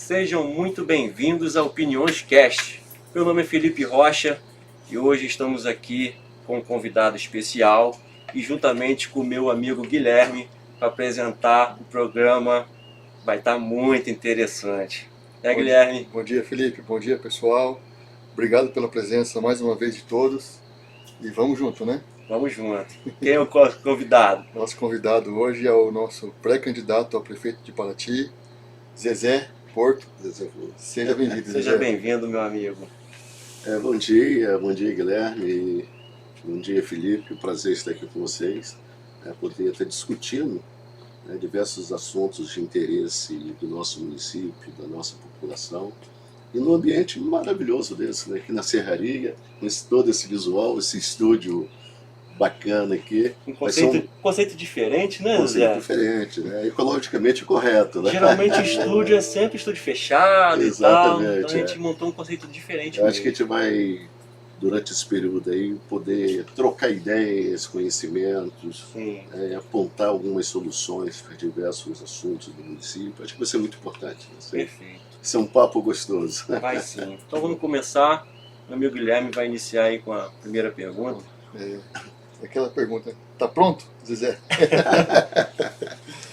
Sejam muito bem-vindos ao Opiniões Cast. Meu nome é Felipe Rocha e hoje estamos aqui com um convidado especial e juntamente com o meu amigo Guilherme para apresentar o programa. Vai estar muito interessante. Guilherme? Bom dia, Felipe. Bom dia, pessoal. Obrigado pela presença mais uma vez de todos. E vamos junto, né? Vamos junto. Quem é o convidado? Nosso convidado hoje é o nosso pré-candidato a prefeito de Paraty, Zezé Porto. Seja bem-vindo, Zezé. Seja bem-vindo, meu amigo. Bom dia Guilherme, bom dia Felipe, prazer estar aqui com vocês, poder estar discutindo diversos assuntos de interesse do nosso município, da nossa população, e num ambiente maravilhoso desse, aqui na Serraria, com todo esse visual, esse estúdio bacana aqui. Um conceito diferente, né, Zé? Conceito diferente, ecologicamente correto, né? Geralmente o estúdio é sempre estúdio fechado. Exatamente, e tal, então a gente montou um conceito diferente. Eu acho que a gente vai, durante esse período aí, poder trocar ideias, conhecimentos, apontar algumas soluções para diversos assuntos do município. Acho que vai ser muito importante. Perfeito. Vai ser um papo gostoso. Vai sim. Então vamos começar. Meu amigo Guilherme vai iniciar aí com a primeira pergunta. Aquela pergunta, tá pronto, Zezé?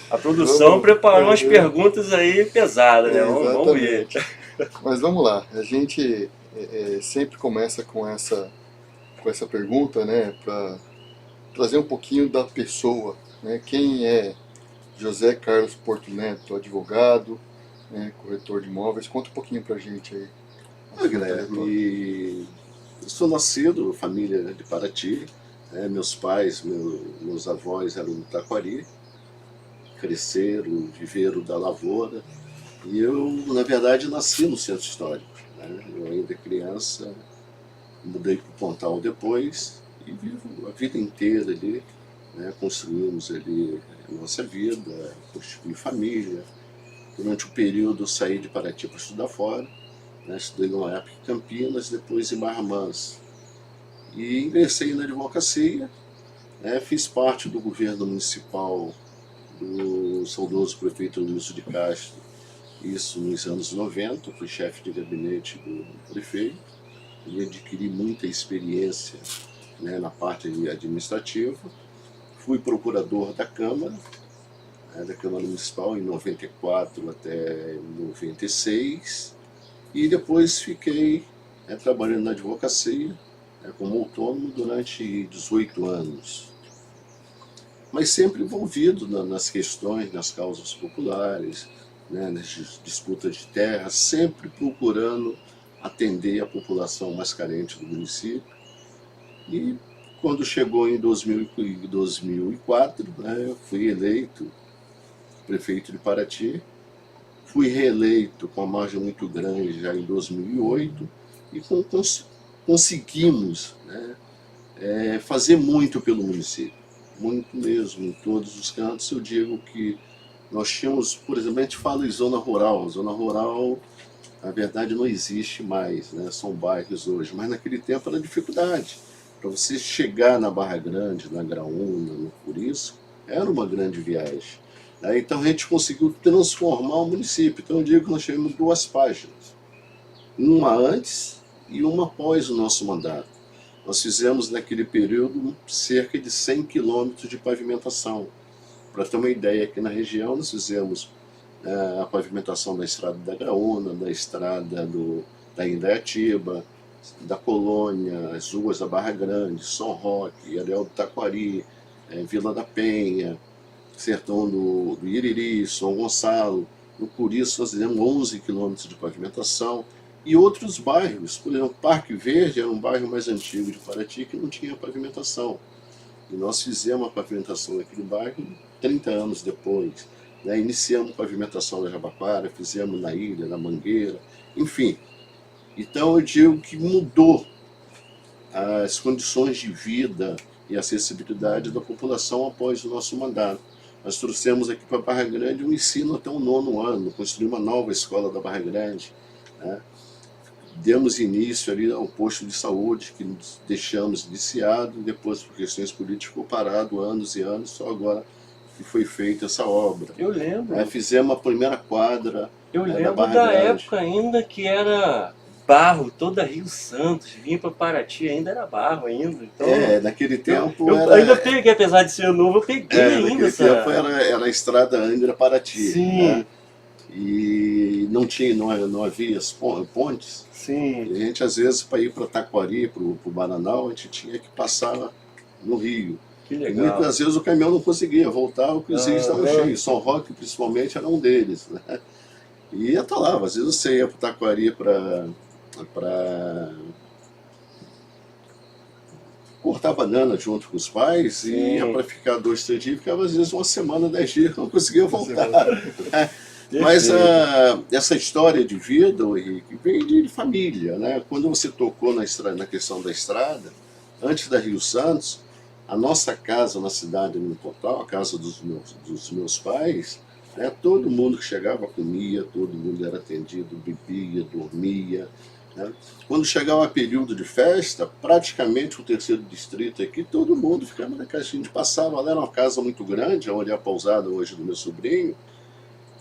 A produção preparou umas perguntas aí pesadas, né? Vamos ver. Mas vamos lá, a gente sempre começa com essa pergunta, né, para trazer um pouquinho da pessoa, né? Quem é José Carlos Porto Neto, advogado, corretor de imóveis? Conta um pouquinho pra gente aí. Guilherme, eu sou nascido, família de Paraty. Meus pais, meus avós eram do Taquari, cresceram, viveram da lavoura, e eu, na verdade, nasci no centro histórico. Eu ainda criança, mudei para o Pontal depois, e vivo a vida inteira ali, construímos ali a nossa vida, construí família. Durante o período eu saí de Paraty para estudar fora, estudei numa época em Campinas, depois em Barra Mansa. E ingressei na advocacia, fiz parte do governo municipal do saudoso prefeito Lúcio de Castro, isso nos anos 90, fui chefe de gabinete do prefeito, e adquiri muita experiência na parte administrativa. Fui procurador da Câmara Municipal em 94 até 96, e depois fiquei trabalhando na advocacia, como autônomo durante 18 anos, mas sempre envolvido nas questões, nas causas populares, nas disputas de terra, sempre procurando atender a população mais carente do município. E quando chegou em 2004, eu fui eleito prefeito de Paraty, fui reeleito com uma margem muito grande já em 2008, e conseguimos fazer muito pelo município, muito mesmo, em todos os cantos. Eu digo que nós tínhamos, por exemplo, a gente fala em zona rural, na verdade não existe mais, são bairros hoje, mas naquele tempo era dificuldade. Para você chegar na Barra Grande, na Graúna, no Curiço, era uma grande viagem. Então a gente conseguiu transformar o município. Então eu digo que nós tivemos duas páginas, uma antes e uma após o nosso mandato. Nós fizemos naquele período cerca de 100 quilômetros de pavimentação. Para ter uma ideia, aqui na região nós fizemos a pavimentação da estrada da Graúna, da estrada da Indaiatiba, da Colônia, as ruas da Barra Grande, São Roque, Areal do Taquari, Vila da Penha, Sertão do Iriri, São Gonçalo. No Curiço nós fizemos 11 quilômetros de pavimentação. E outros bairros, por exemplo, Parque Verde era um bairro mais antigo de Paraty que não tinha pavimentação. E nós fizemos a pavimentação daquele bairro 30 anos depois. Iniciamos a pavimentação da Jabaquara, fizemos na Ilha, na Mangueira, enfim. Então eu digo que mudou as condições de vida e acessibilidade da população após o nosso mandato. Nós trouxemos aqui para Barra Grande um ensino até o 9º ano, construímos uma nova escola da Barra Grande. Demos início ali ao posto de saúde, que deixamos iniciado, e depois, por questões políticas, ficou parado anos e anos, só agora que foi feita essa obra. Eu lembro. Fizemos a primeira quadra Eu da lembro Barra da Grande. época ainda que era barro, toda Rio Santos, vim para Paraty ainda era barro ainda. Então, Naquele eu, tempo eu ainda peguei, apesar de ser novo, eu peguei ainda naquele tempo essa. era a estrada Angra-Paraty, né? Sim, E não havia as pontes. sim, E a gente, às vezes, para ir para Taquari, para o Bananal, a gente tinha que passar no Rio. que E legal. muitas vezes o caminhão não conseguia voltar, porque os rios estavam Aham. cheios. São Roque, principalmente, era um deles, né? E ia estar lá. Às vezes você ia para Taquari para cortar banana junto com os pais e ia Sim, para ficar 2, 3 dias. Ficava, às vezes, uma semana, 10 dias, não conseguia voltar. Mas perfeito. essa história de vida, Henrique, vem de família, né? Quando você tocou na questão da estrada, antes da Rio Santos, a nossa casa na cidade no total, a casa dos meus pais, né? Todo mundo que chegava comia, todo mundo era atendido, bebia, dormia, né? Quando chegava o período de festa, praticamente o terceiro distrito aqui, todo mundo ficava na casa. A gente passava lá, era uma casa muito grande, onde é a pousada hoje do meu sobrinho,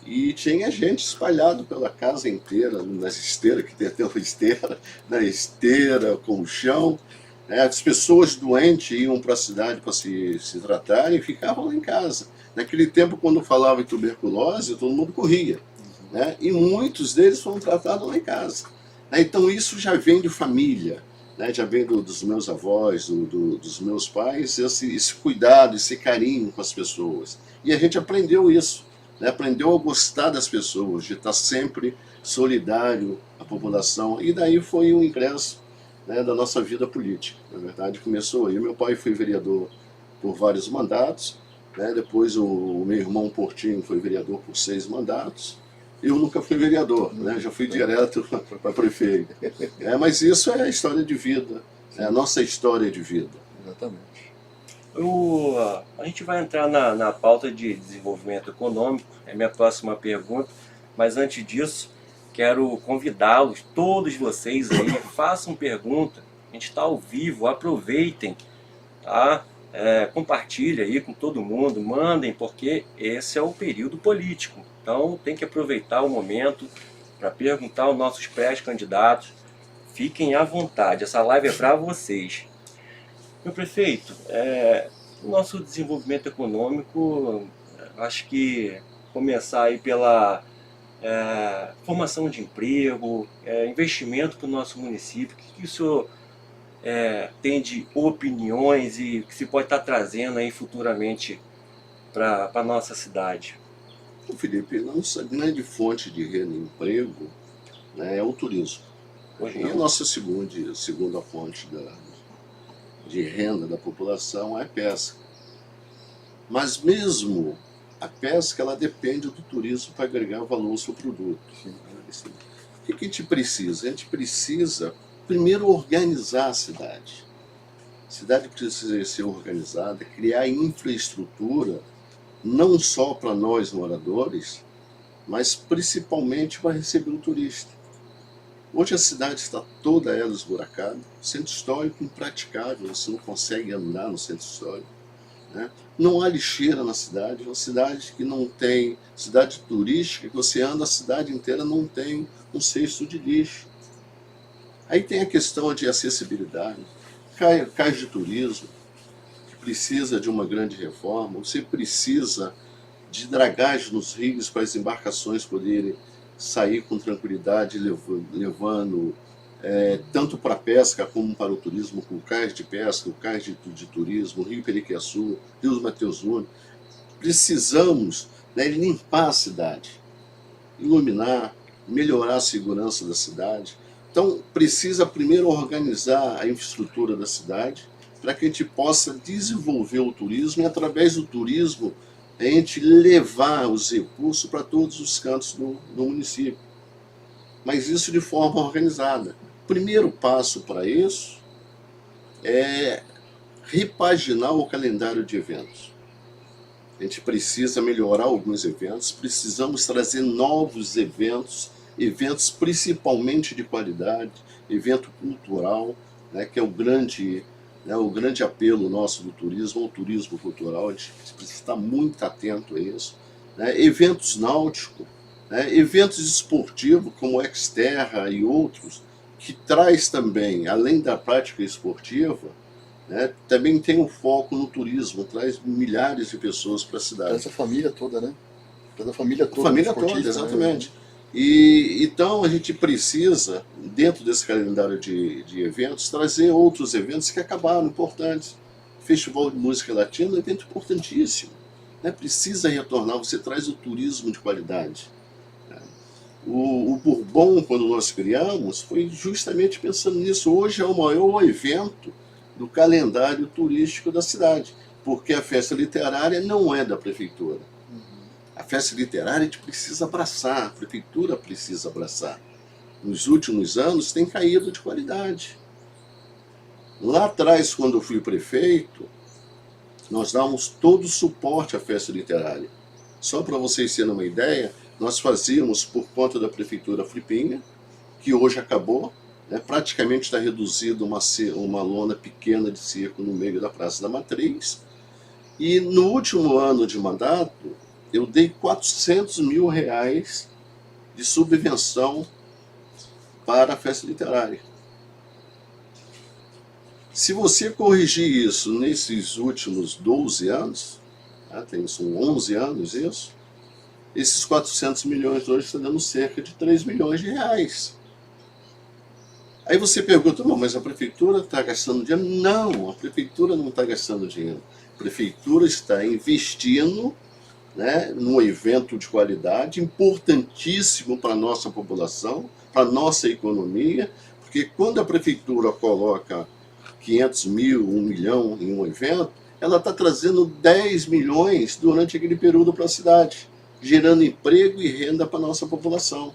e tinha gente espalhado pela casa inteira, nas esteiras, que tem até uma esteira, na esteira, colchão. Né? As pessoas doentes iam para a cidade para se tratar e ficavam lá em casa. Naquele tempo, quando falava em tuberculose, todo mundo corria. Né? E muitos deles foram tratados lá em casa. Né? Então isso já vem de família, né? Já vem dos meus avós, dos meus pais, esse cuidado, esse carinho com as pessoas. E a gente aprendeu isso. Né? Aprendeu a gostar das pessoas, de estar sempre solidário à população. E daí foi o ingresso, né, da nossa vida política. Na verdade, começou aí. Meu pai foi vereador por vários mandatos, né? Depois o meu irmão Portinho foi vereador por 6 mandatos. Eu nunca fui vereador, né? Já fui direto para prefeito. Mas isso é a história de vida, é a nossa história de vida. Exatamente. A gente vai entrar na pauta de desenvolvimento econômico, é minha próxima pergunta, mas antes disso, quero convidá-los, todos vocês aí, façam pergunta, a gente está ao vivo, aproveitem, tá? Compartilha aí com todo mundo, mandem, porque esse é o período político, então tem que aproveitar o momento para perguntar aos nossos pré-candidatos, fiquem à vontade, essa live é para vocês. Meu prefeito, o nosso desenvolvimento econômico, acho que começar aí pela formação de emprego, investimento para o nosso município, o que o senhor tem de opiniões e que se pode estar trazendo aí futuramente para a nossa cidade? Então, Felipe, a nossa grande fonte de renda e emprego, né, é o turismo. Pois E a não. nossa segunda fonte de renda da população é a pesca. Mas mesmo a pesca, ela depende do turismo para agregar valor ao seu produto. O que a gente precisa? A gente precisa, primeiro, organizar a cidade. A cidade precisa ser organizada, criar infraestrutura, não só para nós moradores, mas principalmente para receber o turista. Hoje a cidade está toda ela esburacada, centro histórico impraticável, você não consegue andar no centro histórico. Né? Não há lixeira na cidade, é uma cidade que não tem, cidade turística, que você anda a cidade inteira, não tem um cesto de lixo. Aí tem a questão de acessibilidade, cais de turismo, que precisa de uma grande reforma, você precisa de dragagem nos rios para as embarcações poderem sair com tranquilidade, levando tanto para a pesca como para o turismo, com cais de pesca, cais de turismo, Rio Periquiaçu, Rio Mateus Júnior. Precisamos, né, limpar a cidade, iluminar, melhorar a segurança da cidade. Então, precisa primeiro organizar a infraestrutura da cidade para que a gente possa desenvolver o turismo e, através do turismo, a gente levar os recursos para todos os cantos do município. Mas isso de forma organizada. O primeiro passo para isso é repaginar o calendário de eventos. A gente precisa melhorar alguns eventos, precisamos trazer novos eventos, eventos principalmente de qualidade, evento cultural, né, que é o grande apelo nosso do turismo, o turismo cultural. A gente precisa estar muito atento a isso. Né? Eventos náuticos, né? Eventos esportivos como o Xterra e outros, que traz também, além da prática esportiva, né, também tem um foco no turismo, traz milhares de pessoas para a cidade. Traz a família toda, né? Traz a família toda. Família toda, esportiva, exatamente. Né? E então a gente precisa, dentro desse calendário de eventos, trazer outros eventos que acabaram importantes. Festival de Música Latina é um evento importantíssimo, né? Precisa retornar, você traz o turismo de qualidade. O Bourbon, quando nós criamos, foi justamente pensando nisso. Hoje é o maior evento do calendário turístico da cidade, porque a festa literária não é da prefeitura. A festa literária a gente precisa abraçar, a prefeitura precisa abraçar. Nos últimos anos tem caído de qualidade. Lá atrás, quando eu fui prefeito, nós dávamos todo o suporte à festa literária. Só para vocês terem uma ideia, nós fazíamos por conta da prefeitura Flipinha, que hoje acabou, né, praticamente está reduzido uma lona pequena de circo no meio da Praça da Matriz. E no último ano de mandato, eu dei R$400 mil de subvenção para a festa literária. Se você corrigir isso nesses últimos 12 anos, né, são 11 anos isso, esses 400 milhões hoje estão dando cerca de 3 milhões de reais. Aí você pergunta, mas a prefeitura está gastando dinheiro? Não, a prefeitura não está gastando dinheiro. A prefeitura está investindo, né, num evento de qualidade importantíssimo para a nossa população, para a nossa economia, porque quando a prefeitura coloca 500 mil, 1 milhão em um evento, ela está trazendo 10 milhões durante aquele período para a cidade, gerando emprego e renda para a nossa população.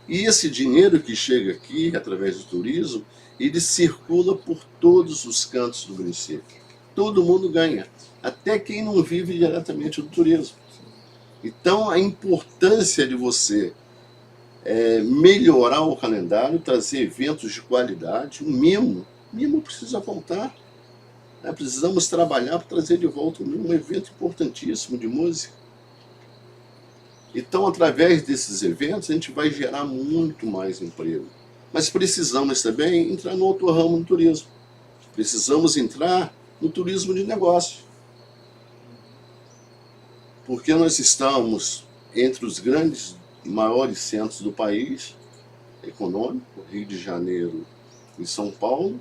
E esse dinheiro que chega aqui, através do turismo, ele circula por todos os cantos do município. Todo mundo ganha, até quem não vive diretamente do turismo. Então, a importância de você melhorar o calendário, trazer eventos de qualidade, o mimo precisa voltar. Né? Precisamos trabalhar para trazer de volta um evento importantíssimo de música. Então, através desses eventos, a gente vai gerar muito mais emprego. Mas precisamos também entrar no outro ramo do turismo. Precisamos entrar no turismo de negócio. Porque nós estamos entre os grandes e maiores centros do país, econômico, Rio de Janeiro e São Paulo,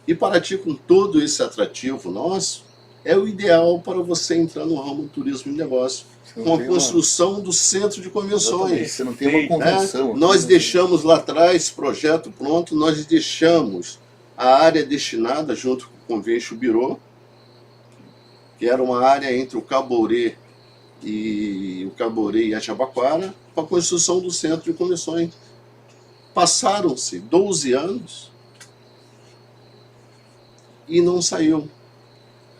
e Paraty, com todo esse atrativo nosso, é o ideal para você entrar no ramo do turismo de negócio, com a construção do centro de convenções. Você não tem uma convenção. Nós deixamos lá atrás, projeto pronto, nós deixamos a área destinada, junto com o Convention Bureau, que era uma área entre o Caborê e a Jabaquara, para a construção do centro de convenções. Passaram-se 12 anos e não saiu.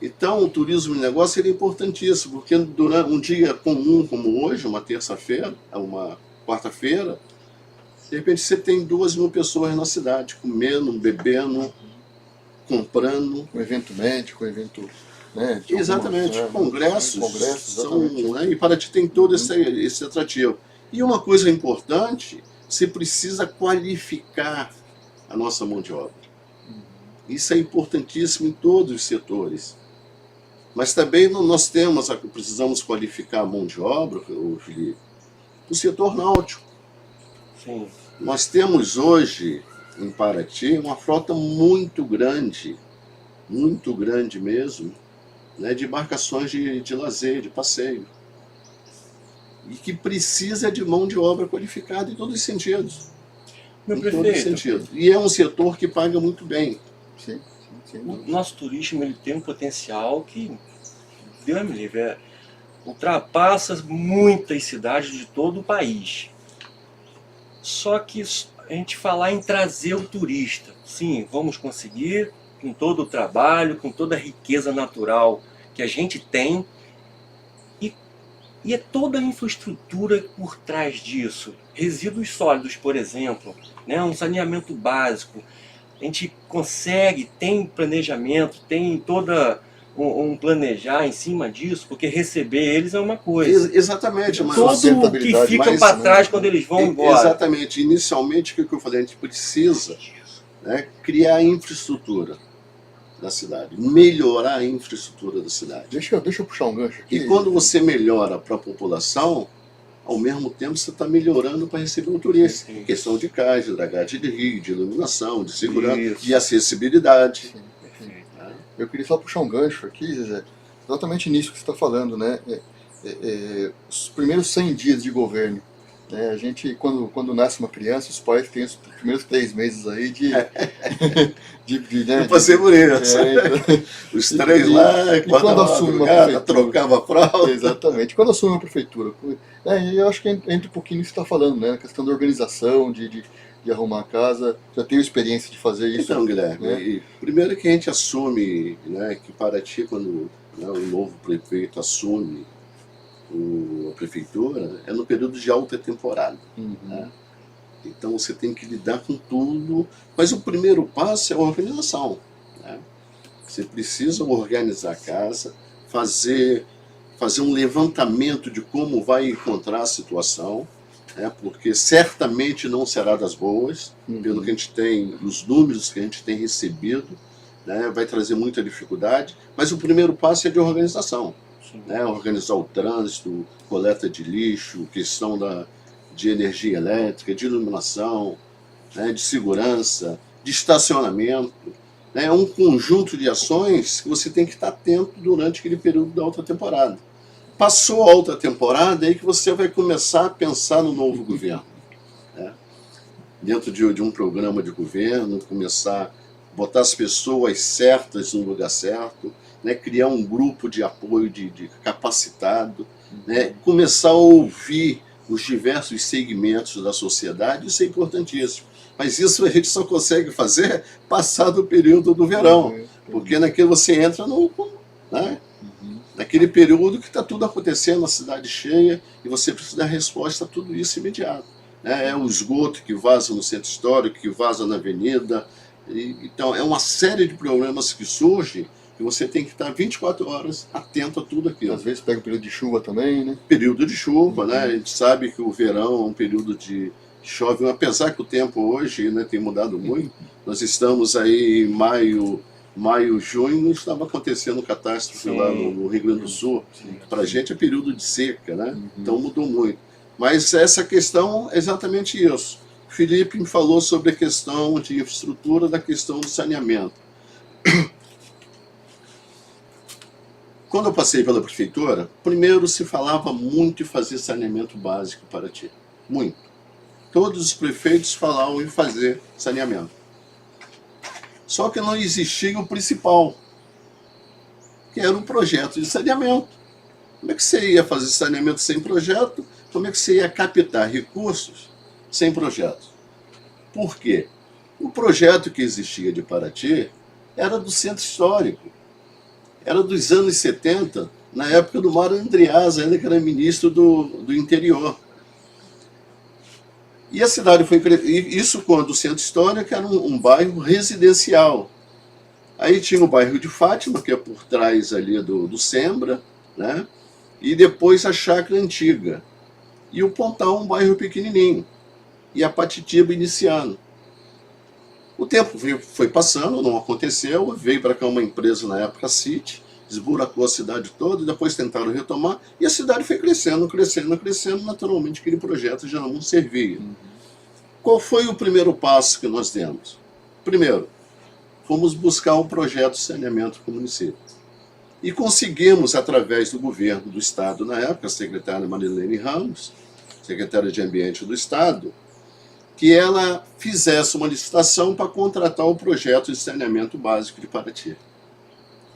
Então, o turismo de negócio é importantíssimo, porque durante um dia comum como hoje, uma terça-feira, uma quarta-feira, de repente você tem 2.000 pessoas na cidade, comendo, bebendo, comprando. Um evento médico, um evento... Né, exatamente, congressos exatamente. São, né, e Paraty tem todo esse atrativo. E uma coisa importante, você precisa qualificar a nossa mão de obra. Isso é importantíssimo em todos os setores. Mas também nós precisamos qualificar a mão de obra, Felipe, no setor náutico. Sim. Nós temos hoje, em Paraty, uma frota muito grande mesmo, né, de embarcações de lazer, de passeio. E que precisa de mão de obra qualificada em todos os sentidos. Meu em prefeito, todo sentido. E é um setor que paga muito bem. Sim. O nosso turismo ele tem um potencial que, Deus me livre, ultrapassa muitas cidades de todo o país. Só que a gente falar em trazer o turista, sim, vamos conseguir, com todo o trabalho, com toda a riqueza natural que a gente tem, e é toda a infraestrutura por trás disso. Resíduos sólidos, por exemplo, né, um saneamento básico. A gente consegue, tem planejamento, tem toda um planejar em cima disso? Porque receber eles é uma coisa. Exatamente. Mas Todo o que fica para trás quando eles vão embora. Exatamente. Inicialmente, o que eu falei, a gente precisa, né, criar a infraestrutura da cidade, melhorar a infraestrutura da cidade. Deixa eu puxar um gancho aqui. E quando você melhora para a população, ao mesmo tempo você está melhorando para receber o turista. Sim. Questão de cais, de dragagem de rio, de iluminação, de segurança, Isso. de acessibilidade. Sim. Eu queria só puxar um gancho aqui, Zezé, exatamente nisso que você está falando, né? Os primeiros 100 dias de governo, né? A gente, quando nasce uma criança, os pais têm os primeiros 3 meses aí de Eu passei por isso. Os 3 lá, quando assume uma prefeitura, trocava a fralda. Exatamente. Quando assume uma prefeitura, eu acho que entra um pouquinho nisso que você está falando, né? A questão da organização, de arrumar a casa. Já tenho experiência de fazer isso. Então, Guilherme, né? Primeiro que a gente assume, né, que Paraty, quando, né, o novo prefeito assume a prefeitura, é no período de alta temporada. Uhum. Né? Então você tem que lidar com tudo, mas o primeiro passo é a organização. Né? Você precisa organizar a casa, fazer um levantamento de como vai encontrar a situação, né? Porque certamente não será das boas, pelo que a gente tem, os números que a gente tem recebido, né? Vai trazer muita dificuldade, mas o primeiro passo é de organização. Né? Organizar o trânsito, coleta de lixo, questão de energia elétrica, de iluminação, né? De segurança, de estacionamento. É um conjunto de ações que você tem que estar atento durante aquele período da alta temporada. Passou a alta temporada, é aí que você vai começar a pensar no novo governo. Né? Dentro de um programa de governo, começar a botar as pessoas certas no lugar certo, né? Criar um grupo de apoio de capacitado, né? Começar a ouvir os diversos segmentos da sociedade, isso é importantíssimo. Mas isso a gente só consegue fazer passado o período do verão, porque naquele você entra né? Naquele período que está tudo acontecendo, na cidade cheia, e você precisa dar resposta a tudo isso imediato. Né? É o esgoto que vaza no centro histórico, que vaza na avenida. Então, é uma série de problemas que surgem que você tem que estar 24 horas atento a tudo aquilo. Às vezes pega o período de chuva também, né? Período de chuva, né? A gente sabe que o verão é um período de chove, apesar que o tempo hoje, né, tem mudado muito. Nós estamos aí em maio, junho, estava acontecendo catástrofe lá no Rio Grande do Sul. Para a gente é período de seca, né? Então mudou muito. Mas essa questão é exatamente isso. O Felipe me falou sobre a questão de infraestrutura, da questão do saneamento. Quando eu passei pela prefeitura, primeiro se falava muito em fazer saneamento básico para Paraty. Muito. Todos os prefeitos falavam em fazer saneamento. Só que não existia o principal, que era um projeto de saneamento. Como é que você ia fazer saneamento sem projeto? Como é que você ia captar recursos sem projeto? Por quê? O projeto que existia de Paraty era do centro histórico. Era dos anos 70, na época do Mário Andreas, ainda que era ministro do interior. E a cidade foi crescendo, isso quando o centro histórico era um bairro residencial. Aí tinha o bairro de Fátima, que é por trás ali do Sembra, né? E depois a Chácara Antiga. E o Pontal, um bairro pequenininho. E a Patitiba iniciando. O tempo foi passando, não aconteceu, veio para cá uma empresa na época, a City, esburacou a cidade toda, e depois tentaram retomar, e a cidade foi crescendo, naturalmente aquele projeto já não servia. Qual foi o primeiro passo que nós demos? Primeiro, fomos buscar um projeto de saneamento para o município. E conseguimos, através do governo do Estado na época, a secretária Marilene Ramos, secretária de Ambiente do Estado, que ela fizesse uma licitação para contratar o projeto de saneamento básico de Paraty.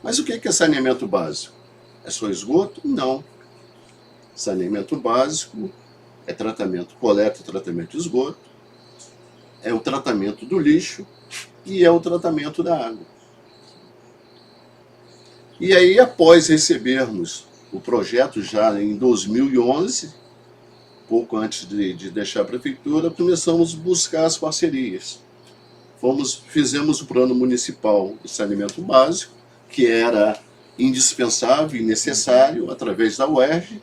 Mas o que é saneamento básico? É só esgoto? Não. Saneamento básico é tratamento, coleta e tratamento de esgoto, é o tratamento do lixo e é o tratamento da água. E aí, após recebermos o projeto já em 2011, pouco antes de deixar a prefeitura, começamos a buscar as parcerias. Fizemos o plano municipal de saneamento básico, que era indispensável e necessário através da UERJ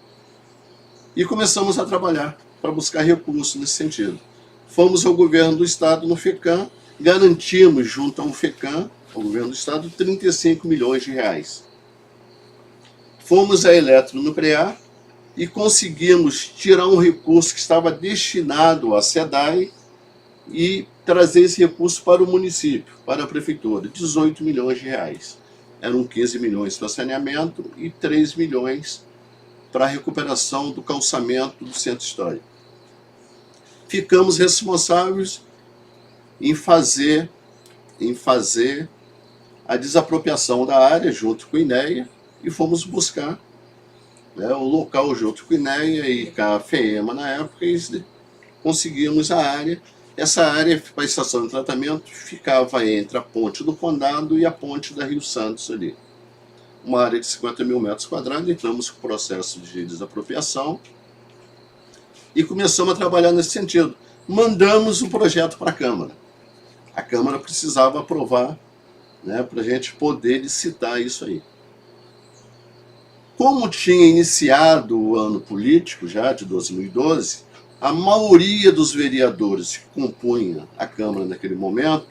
e começamos a trabalhar para buscar recursos nesse sentido. Fomos ao governo do estado no FECAM, garantimos junto ao FECAM, ao governo do estado, 35 milhões de reais. Fomos à Eletronuclear e conseguimos tirar um recurso que estava destinado à SEDAI e trazer esse recurso para o município, para a prefeitura, 18 milhões de reais. Eram 15 milhões para saneamento e 3 milhões para a recuperação do calçamento do centro histórico. Ficamos responsáveis em fazer a desapropriação da área junto com o INEA e fomos buscar, né, o local junto com o INEA e com a FEEMA na época e conseguimos a área. Essa área para a estação de tratamento ficava entre a ponte do Condado e a ponte da Rio Santos ali. Uma área de 50 mil metros quadrados, entramos com o processo de desapropriação e começamos a trabalhar nesse sentido. Mandamos o projeto para a Câmara. A Câmara precisava aprovar, né, para a gente poder licitar isso aí. Como tinha iniciado o ano político já, de 2012, a maioria dos vereadores que compunha a Câmara naquele momento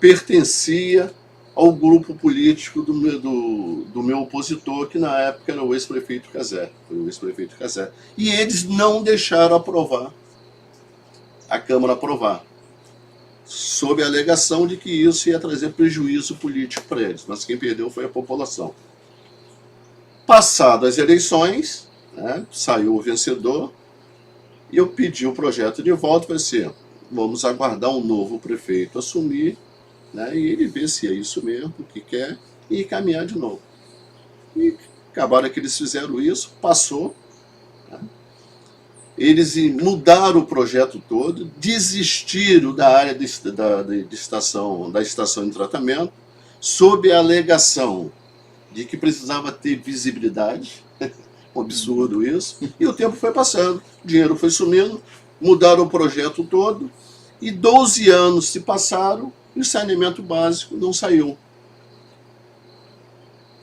pertencia ao grupo político do meu opositor, que na época era o ex-prefeito Cazé. Foi o ex-prefeito Cazé. E eles não deixaram aprovar, a Câmara aprovar, sob a alegação de que isso ia trazer prejuízo político para eles. Mas quem perdeu foi a população. Passadas as eleições, né, saiu o vencedor, e eu pedi o projeto de volta, vai ser, vamos aguardar um novo prefeito assumir, né, e ele ver se é isso mesmo que quer e caminhar de novo. E acabaram que eles fizeram isso, passou, né, eles mudaram o projeto todo, desistiram da área da estação de tratamento, sob a alegação de que precisava ter visibilidade. Um absurdo isso. E o tempo foi passando, o dinheiro foi sumindo, mudaram o projeto todo, e 12 anos se passaram e o saneamento básico não saiu.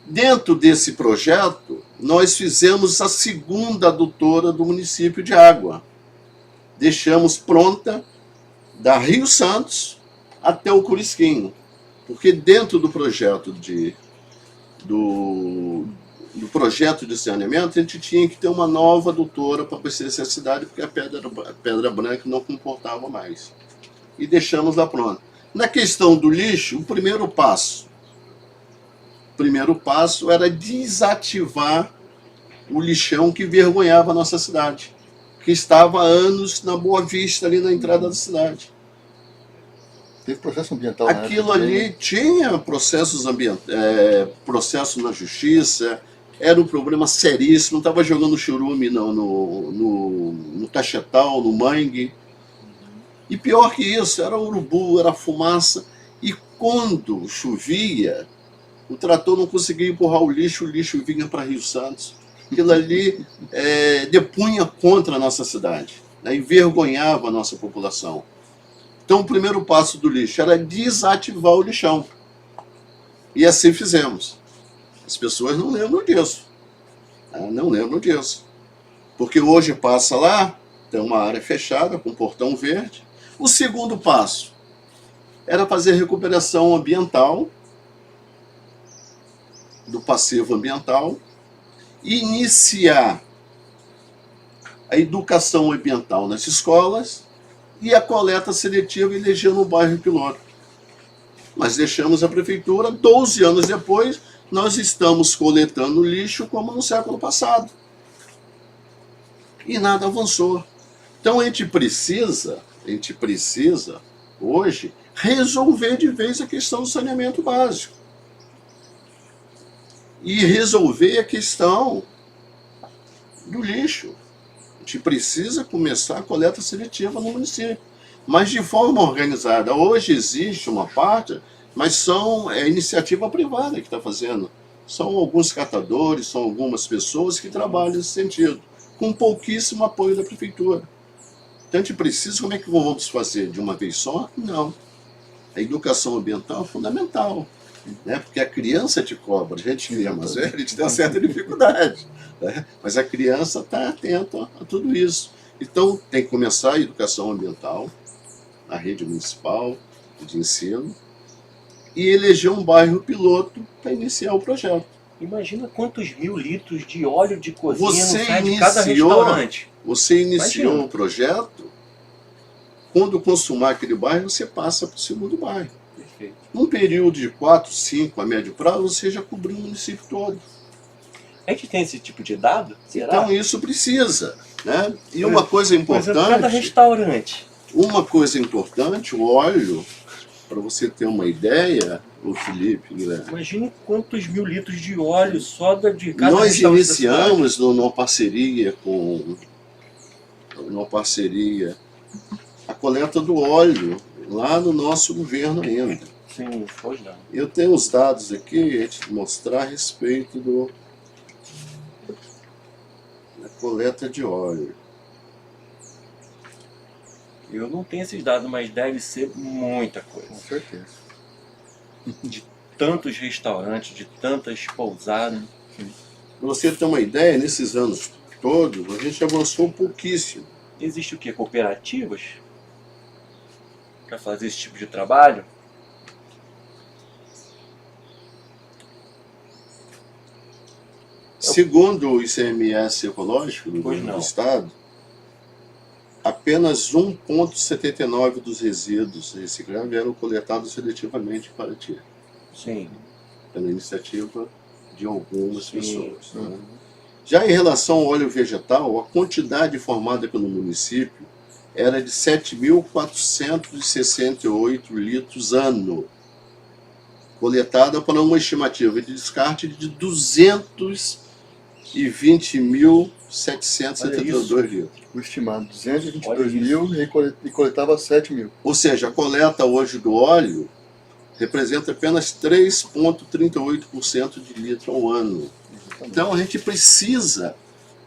Dentro desse projeto, nós fizemos a segunda adutora do município de água. Deixamos pronta da Rio Santos até o Curisquinho, porque dentro do projeto do projeto de saneamento, a gente tinha que ter uma nova adutora para abastecer a cidade, porque a Pedra Branca não comportava mais. E deixamos lá pronto. Na questão do lixo, o primeiro passo era desativar o lixão que envergonhava a nossa cidade, que estava há anos na Boa Vista, ali na entrada da cidade. Teve processo ambiental. Aquilo ali tinha processos processo na justiça, era um problema seríssimo, estava jogando churume no cachetal, no mangue. E pior que isso, era urubu, era fumaça. E quando chovia, o trator não conseguia empurrar o lixo vinha para Rio Santos. Aquilo ali depunha contra a nossa cidade, né, envergonhava a nossa população. Então, o primeiro passo do lixo era desativar o lixão. E assim fizemos. As pessoas não lembram disso. Não lembram disso. Porque hoje passa lá, tem uma área fechada com portão verde. O segundo passo era fazer recuperação ambiental, do passivo ambiental, iniciar a educação ambiental nas escolas e a coleta seletiva elegendo o bairro piloto. Mas deixamos a prefeitura, 12 anos depois, nós estamos coletando lixo como no século passado. E nada avançou. Então a gente precisa hoje, resolver de vez a questão do saneamento básico. E resolver a questão do lixo. A gente precisa começar a coleta seletiva no município, mas de forma organizada. Hoje existe uma parte, mas é iniciativa privada que está fazendo. São alguns catadores, são algumas pessoas que trabalham nesse sentido, com pouquíssimo apoio da prefeitura. Então a gente precisa, como é que vamos fazer? De uma vez só? Não. A educação ambiental é fundamental. né? Porque a criança te cobra, a gente que é mais velho, a gente tem uma certa dificuldade, né? Mas a criança está atenta a tudo isso. Então tem que começar a educação ambiental na rede municipal de ensino e eleger um bairro piloto para iniciar o projeto. Imagina quantos 1000 litros de óleo de cozinha Você não sai de cada restaurante. Você iniciou Imagina. o projeto, quando consumar aquele bairro, você passa para o segundo bairro. Perfeito. Num período de 4, 5 a médio prazo, você já cobriu o município todo. A gente tem esse tipo de dado? Será? Então isso precisa, né? E uma coisa Por exemplo, cada importante, restaurante. o óleo, para você ter uma ideia, o Felipe, Guilherme, Imagine quantos 1000 litros de óleo só de cada nós restaurante da cidade. iniciamos numa parceria a coleta do óleo lá no nosso governo ainda. Sim, hoje não. Eu tenho os dados aqui a te mostrar a respeito da coleta de óleo. Eu não tenho esses dados, mas deve ser muita coisa. Com certeza. De tantos restaurantes, de tantas pousadas. Para você ter uma ideia, nesses anos todos, a gente avançou pouquíssimo. Existe o quê? Cooperativas? Para fazer esse tipo de trabalho? Segundo o ICMS ecológico do Pois governo não. do Estado, apenas 1,79% dos resíduos recicláveis eram coletados seletivamente em Paraty, Sim. pela iniciativa de algumas Sim. pessoas. Né? Já em relação ao óleo vegetal, a quantidade formada pelo município era de 7.468 litros ano, coletada para uma estimativa de descarte de 220.772 litros. O estimado 222 Olha mil e coletava 7 mil. Ou seja, a coleta hoje do óleo representa apenas 3,38% de litro ao ano. Então a gente precisa,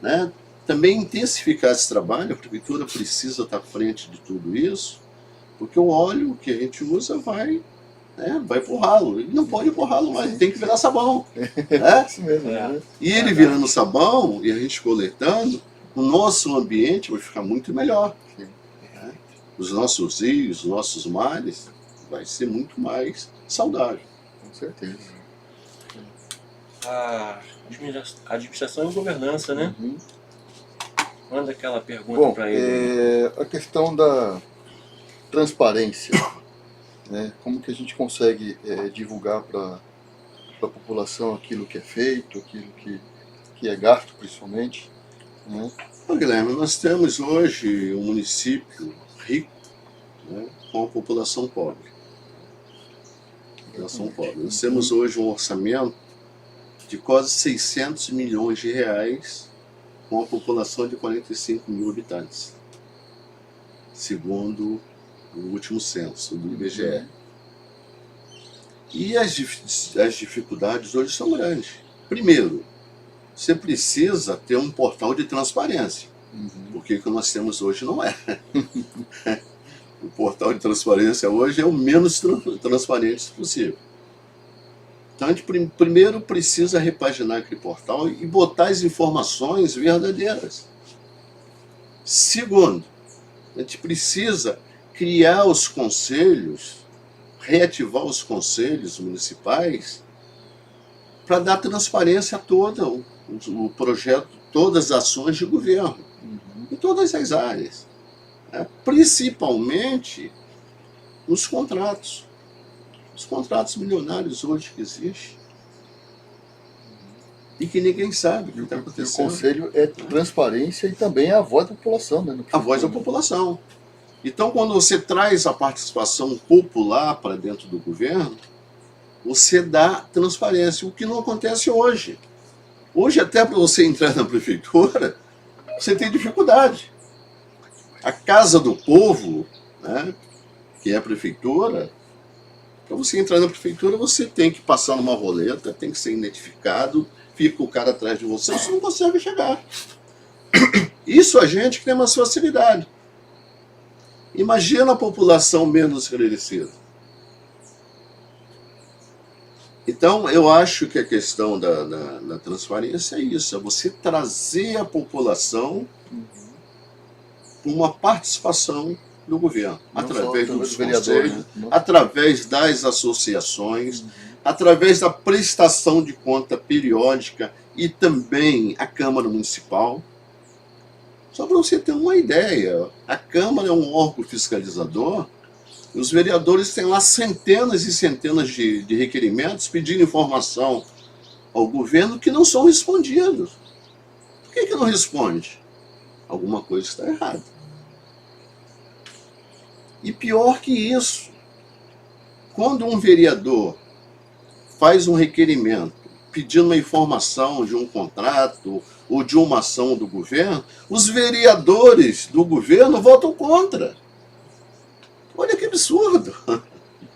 né, também intensificar esse trabalho, a prefeitura precisa estar à frente de tudo isso, porque o óleo que a gente usa vai para o ralo. Ele não pode ir para o ralo mais, ele tem que virar sabão. Né? Isso mesmo, É. né? E ele virando sabão e a gente coletando, o nosso ambiente vai ficar muito melhor. Sim. Né? Os nossos rios, os nossos mares, vai ser muito mais saudável. Com certeza. A administração e governança, né? Uhum. Manda aquela pergunta Bom, para ele. a questão da transparência, né? Como que a gente consegue divulgar para a população aquilo que é feito, aquilo que é gasto principalmente, né? Ô, Guilherme, nós temos hoje um município rico, né, com uma população pobre. Nós temos hoje um orçamento de quase 600 milhões de reais com uma população de 45 mil habitantes, segundo o último censo do IBGE. E as dificuldades hoje são grandes. Primeiro, você precisa ter um portal de transparência, porque o que nós temos hoje não é. O portal de transparência hoje é o menos transparente possível. Então a gente primeiro precisa repaginar aquele portal e botar as informações verdadeiras. Segundo, a gente precisa criar os conselhos, reativar os conselhos municipais para dar transparência a todo o projeto, todas as ações de governo, em todas as áreas, né? Principalmente nos contratos. Os contratos milionários hoje que existem e que ninguém sabe o que está O acontecendo. conselho é transparência e também é a voz da população, né? A voz da população. Então, quando você traz a participação popular para dentro do governo, você dá transparência, o que não acontece hoje. Hoje, até para você entrar na prefeitura, você tem dificuldade. A Casa do Povo, né, que é a prefeitura, para você entrar na prefeitura, você tem que passar numa roleta, tem que ser identificado, fica o cara atrás de você não consegue chegar. Isso a gente que tem mais facilidade. Imagina a população menos esclarecida. Então, eu acho que a questão da transparência é isso, é você trazer a população para uma participação do governo, Não só através dos do vereador, conselhos, né? através das associações, através da prestação de conta periódica e também a Câmara Municipal. Só para você ter uma ideia, a Câmara é um órgão fiscalizador, e os vereadores têm lá centenas e centenas de requerimentos pedindo informação ao governo que não são respondidos. Por que não responde? Alguma coisa está errada. E pior que isso, quando um vereador faz um requerimento pedindo uma informação de um contrato ou de uma ação do governo, os vereadores do governo votam contra. Olha que absurdo.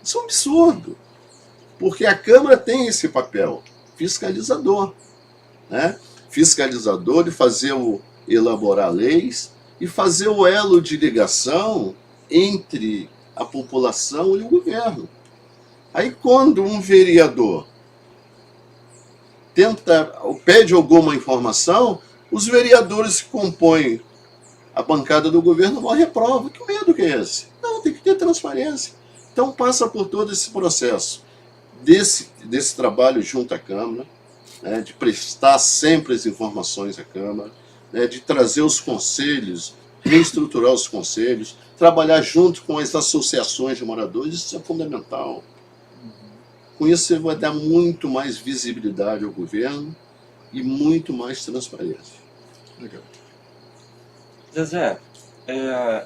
Isso é um absurdo. Porque a Câmara tem esse papel fiscalizador, né? Fiscalizador de fazer elaborar leis e fazer o elo de ligação entre a população e o governo. Aí quando um vereador pede alguma informação, os vereadores que compõem a bancada do governo vão reprova. Que medo que é esse? Não, tem que ter transparência. Então passa por todo esse processo desse trabalho junto à Câmara, né, de prestar sempre as informações à Câmara, né, de trazer os conselhos, reestruturar os conselhos, trabalhar junto com as associações de moradores, isso é fundamental. Com isso você vai dar muito mais visibilidade ao governo e muito mais transparência. Legal. Zezé,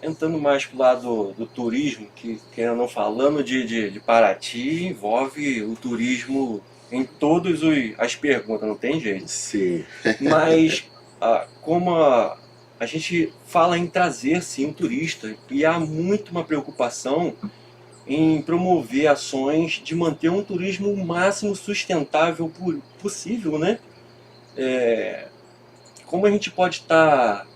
entrando mais pro lado do turismo, que querendo ou não falando de Paraty, envolve o turismo em todas as perguntas, não tem jeito. Sim. Mas como a gente fala em trazer sim o turista, e há muito uma preocupação em promover ações de manter um turismo o máximo sustentável possível, né? Como a gente pode estar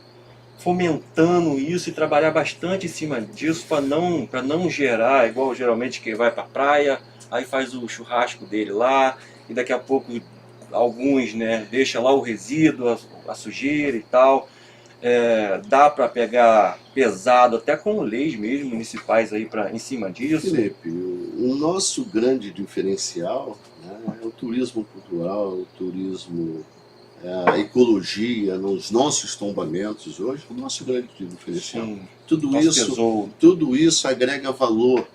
fomentando isso e trabalhar bastante em cima disso para não gerar, igual geralmente quem vai para a praia, aí faz o churrasco dele lá, e daqui a pouco alguns, né, deixa lá o resíduo, a sujeira e tal. Dá para pegar pesado, até com leis mesmo municipais aí em cima disso. Felipe, o nosso grande diferencial, né, é o turismo cultural, o turismo, a ecologia, nos nossos tombamentos hoje, o nosso grande diferencial. Sim, Tudo isso agrega valor,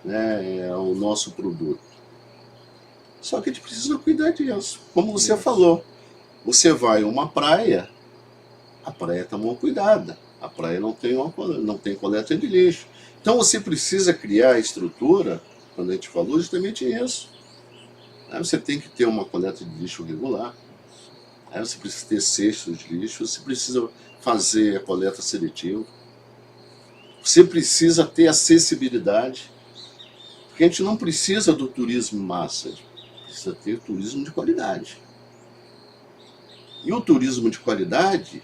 né, ao nosso produto. Só que a gente precisa cuidar disso. Como você falou, você vai a uma praia, a praia está mal cuidada, a praia não tem coleta de lixo. Então você precisa criar a estrutura, quando a gente falou, justamente isso. Você tem que ter uma coleta de lixo regular, você precisa ter cestos de lixo, você precisa fazer a coleta seletiva, você precisa ter acessibilidade, porque a gente não precisa do turismo massa, a gente precisa ter turismo de qualidade. E o turismo de qualidade,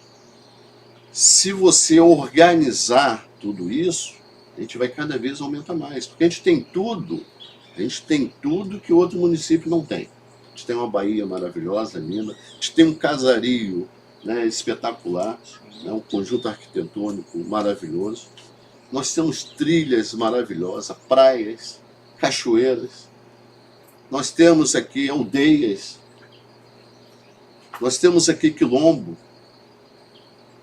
se você organizar tudo isso, a gente vai cada vez aumentar mais. Porque a gente tem tudo que outro município não tem. A gente tem uma Bahia maravilhosa, linda, a gente tem um casario, né, espetacular, né, um conjunto arquitetônico maravilhoso. Nós temos trilhas maravilhosas, praias, cachoeiras. Nós temos aqui aldeias. Nós temos aqui quilombo.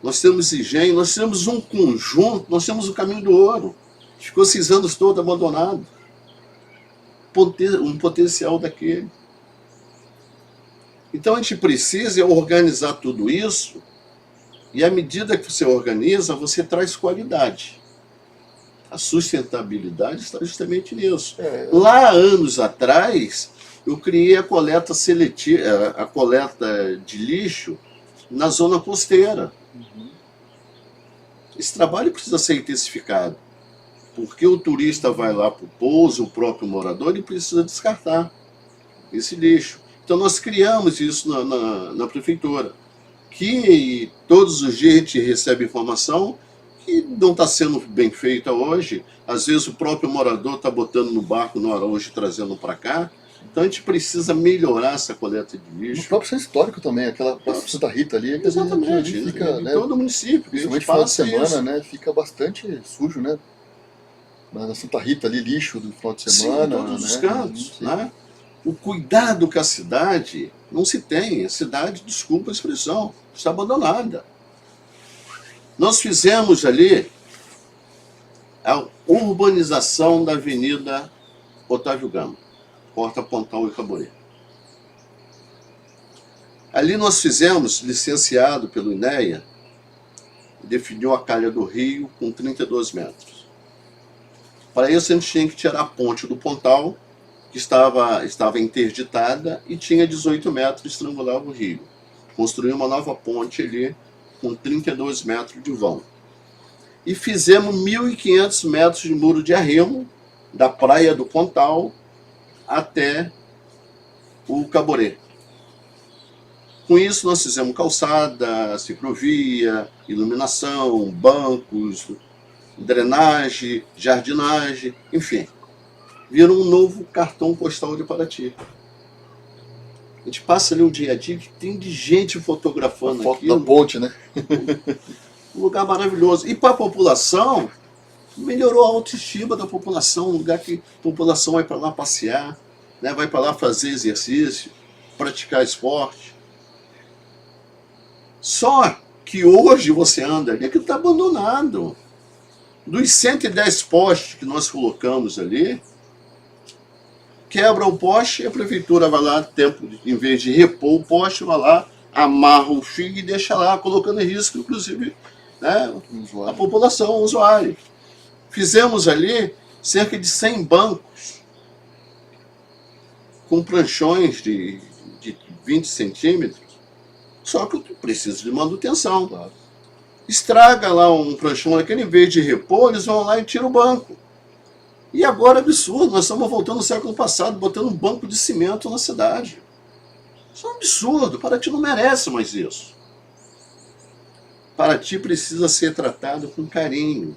Nós temos engenho, nós temos um conjunto, nós temos o Caminho do Ouro. Ficou esses anos todo abandonado. Um potencial daquele. Então a gente precisa organizar tudo isso, e à medida que você organiza, você traz qualidade. A sustentabilidade está justamente nisso. Lá, anos atrás, eu criei a coleta seletiva, a coleta de lixo na zona costeira. Esse trabalho precisa ser intensificado, porque o turista vai lá para o pouso, o próprio morador, e precisa descartar esse lixo. Então nós criamos isso na prefeitura, que todos os dias a gente recebe informação que não está sendo bem feita hoje. Às vezes o próprio morador está botando no barco no Araújo e trazendo para cá, Então a gente precisa melhorar essa coleta de No lixo. próprio centro histórico também, aquela Praça Santa Rita ali, Exatamente, ali fica, em né, todo o município. A gente principalmente final de passa semana, isso. né, fica bastante sujo, né? Na Santa Rita ali, lixo do final de Sim, semana, em todos os né? cantos. Sim. Né? O cuidado com a cidade não se tem. A cidade, desculpa a expressão, está abandonada. Nós fizemos ali a urbanização da Avenida Otávio Gama, Porta Pontal e Caborê. Ali nós fizemos, licenciado pelo INEA, definiu a calha do rio com 32 metros. Para isso a gente tinha que tirar a ponte do Pontal, que estava interditada, e tinha 18 metros, estrangulava o rio. Construí uma nova ponte ali com 32 metros de vão. E fizemos 1.500 metros de muro de arrimo, da praia do Pontal até o Caborê. Com isso nós fizemos calçada, ciclovia, iluminação, bancos, drenagem, jardinagem, enfim. Vira um novo cartão postal de Paraty. A gente passa ali o dia a dia que tem de gente A fotografando foto aquilo. da ponte, né? Um lugar maravilhoso. E para a população, melhorou a autoestima da população, um lugar que a população vai para lá passear, né? Vai para lá fazer exercício, praticar esporte. Só que hoje você anda ali, aquilo está abandonado. Dos 110 postes que nós colocamos ali, quebra o poste e a prefeitura vai lá, em vez de repor o poste, vai lá, amarra o fio e deixa lá, colocando em risco, inclusive, né, a população, o usuário. Fizemos ali cerca de 100 bancos com pranchões de 20 centímetros, só que precisa de manutenção. Claro. Estraga lá um pranchão daquele, em vez de repor, eles vão lá e tiram o banco. E agora, absurdo, nós estamos voltando ao século passado, botando um banco de cimento na cidade. Isso é um absurdo, Paraty não merece mais isso. Paraty precisa ser tratado com carinho.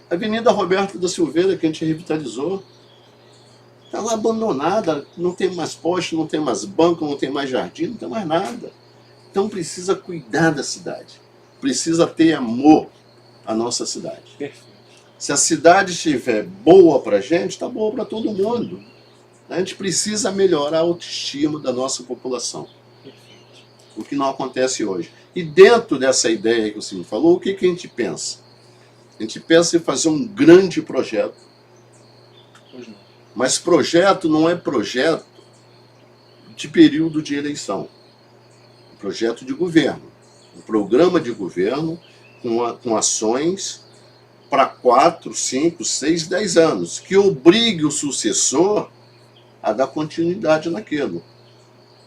A Avenida Roberto da Silveira, que a gente revitalizou, está lá abandonada, não tem mais poste, não tem mais banco, não tem mais jardim, não tem mais nada. Então precisa cuidar da cidade. Precisa ter amor à nossa cidade. Perfeito. Se a cidade estiver boa para a gente, está boa para todo mundo. A gente precisa melhorar a autoestima da nossa população. Perfeito. O que não acontece hoje. E dentro dessa ideia que você me falou, o que a gente pensa? A gente pensa em fazer um grande projeto. Pois não. Mas projeto não é projeto de período de eleição. É projeto de governo. Um programa de governo com ações para 4, 5, 6, 10 anos, que obrigue o sucessor a dar continuidade naquilo.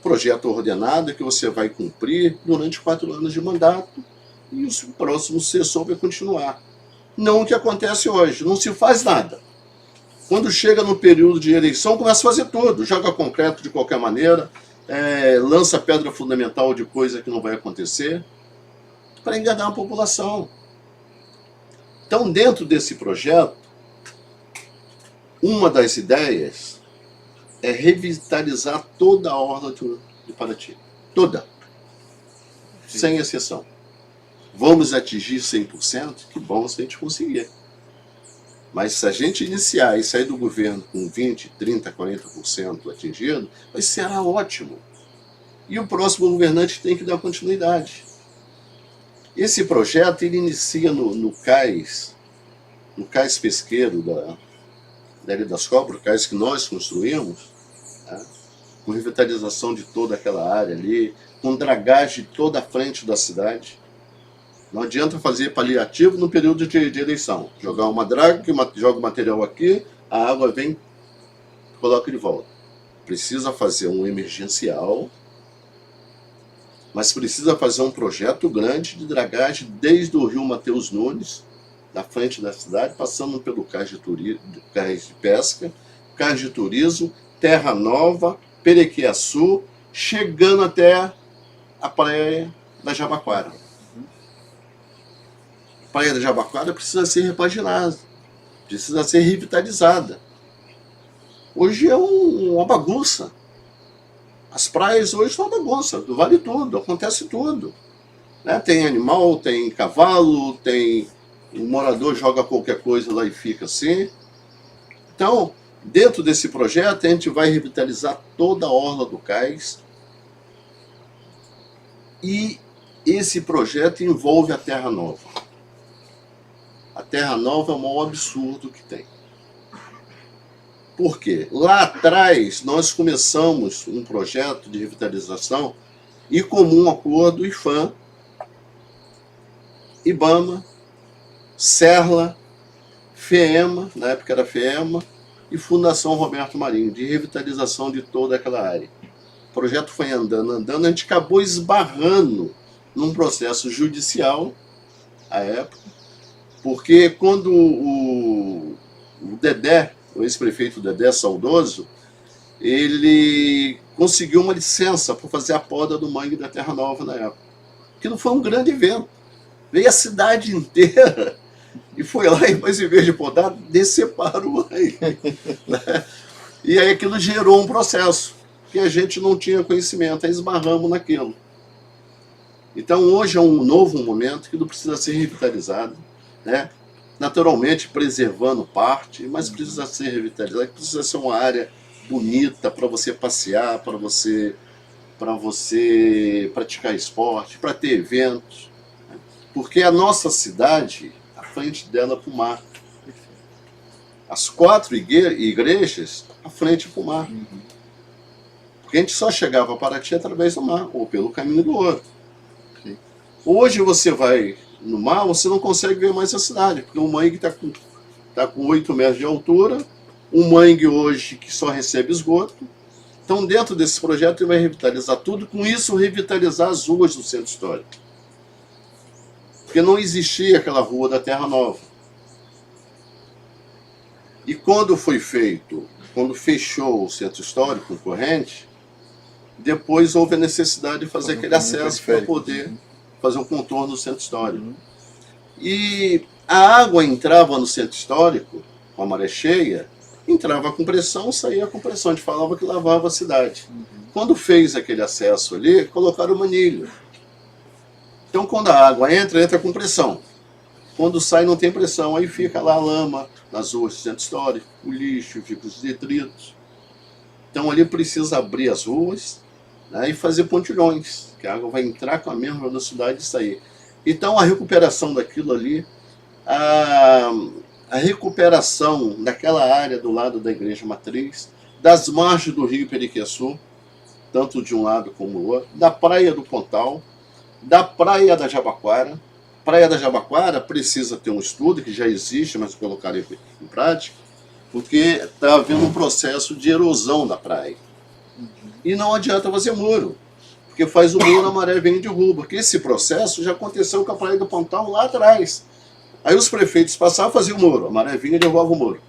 Projeto ordenado que você vai cumprir durante 4 anos de mandato e o próximo sucessor vai continuar. Não o que acontece hoje, não se faz nada. Quando chega no período de eleição, começa a fazer tudo, joga concreto de qualquer maneira, lança pedra fundamental de coisa que não vai acontecer, para enganar a população. Então, dentro desse projeto, uma das ideias é revitalizar toda a orla de Paraty. Toda. Sem exceção. Vamos atingir 100%? Que bom se a gente conseguir. Mas se a gente iniciar e sair do governo com 20%, 30%, 40% atingido, será ótimo. E o próximo governante tem que dar continuidade. Esse projeto ele inicia no cais pesqueiro da Ilha das Cobras, o cais que nós construímos, tá? Com revitalização de toda aquela área ali, com dragagem toda a frente da cidade. Não adianta fazer paliativo no período de eleição. Jogar uma draga, joga o material aqui, a água vem, coloca de volta. Precisa fazer um emergencial, mas precisa fazer um projeto grande de dragagem desde o rio Mateus Nunes, da frente da cidade, passando pelo cais de pesca, cais de turismo, Terra Nova, Perequiaçu, chegando até a praia da Jabaquara. A praia da Jabaquara precisa ser repaginada, precisa ser revitalizada. Hoje é uma bagunça. As praias hoje estão bagunça, vale tudo, acontece tudo. Né? Tem animal, tem cavalo, tem... O morador joga qualquer coisa lá e fica assim. Então, dentro desse projeto, a gente vai revitalizar toda a orla do cais. E esse projeto envolve a Terra Nova. A Terra Nova é o maior absurdo que tem. Por quê? Lá atrás, nós começamos um projeto de revitalização e comum acordo IFAM, IBAMA, Serla, FEEMA, na época era FEEMA, e Fundação Roberto Marinho, de revitalização de toda aquela área. O projeto foi andando, a gente acabou esbarrando num processo judicial, à época, porque quando o Dedé, o ex-prefeito Dedé Saudoso, ele conseguiu uma licença para fazer a poda do mangue da Terra Nova na época. Aquilo foi um grande evento. Veio a cidade inteira e foi lá, mas em vez de podar, decepar o mangue. E aí aquilo gerou um processo que a gente não tinha conhecimento, aí esbarramos naquilo. Então hoje é um novo momento que não precisa ser revitalizado, né? Naturalmente preservando parte, mas precisa ser revitalizado, precisa ser uma área bonita para você passear, para você praticar esporte, para ter eventos, né? Porque a nossa cidade, a frente dela é para o mar. As 4 igrejas, a frente para o mar. Porque a gente só chegava a Paraty através do mar, ou pelo caminho do Ouro. Hoje você vai no mar, você não consegue ver mais a cidade, porque o mangue está com 8 metros de altura, um mangue hoje que só recebe esgoto. Então, dentro desse projeto, ele vai revitalizar tudo, com isso revitalizar as ruas do centro histórico. Porque não existia aquela rua da Terra Nova. E quando foi feito, quando fechou o centro histórico concorrente, depois houve a necessidade de fazer aquele acesso para poder fazer um contorno do centro histórico. E a água entrava no centro histórico, com a maré cheia, entrava com pressão, saía com pressão. A gente falava que lavava a cidade. Quando fez aquele acesso ali, colocaram manilha. Então, quando a água entra, entra com pressão. Quando sai, não tem pressão. Aí fica lá a lama nas ruas do centro histórico, o lixo, fica os detritos. Então, ali precisa abrir as ruas, né, e fazer pontilhões, que a água vai entrar com a mesma velocidade e sair. Então, a recuperação daquilo ali, a recuperação daquela área do lado da Igreja Matriz, das margens do rio Periqueçu, tanto de um lado como do outro, da Praia do Pontal, da Praia da Jabaquara. Praia da Jabaquara precisa ter um estudo, que já existe, mas colocar em prática, porque está havendo um processo de erosão da praia. E não adianta fazer muro, porque faz o muro, a maré vem e derruba. Porque esse processo já aconteceu com a Praia do Pontal lá atrás. Aí os prefeitos passavam a fazer o muro, a maré vinha e derrubava o muro.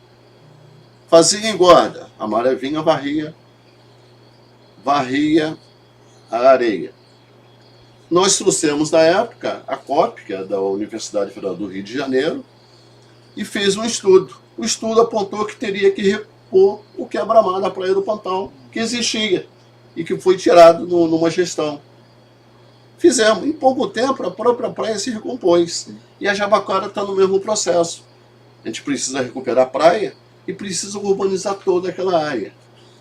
Fazia engorda, a maré vinha varria a areia. Nós trouxemos na época a COP, que é da Universidade Federal do Rio de Janeiro, e fez um estudo. O estudo apontou que teria que repor o quebra-mar da Praia do Pontal, que existia e que foi tirado numa gestão. Fizemos. Em pouco tempo, a própria praia se recompôs. E a Jabaquara está no mesmo processo. A gente precisa recuperar a praia e precisa urbanizar toda aquela área.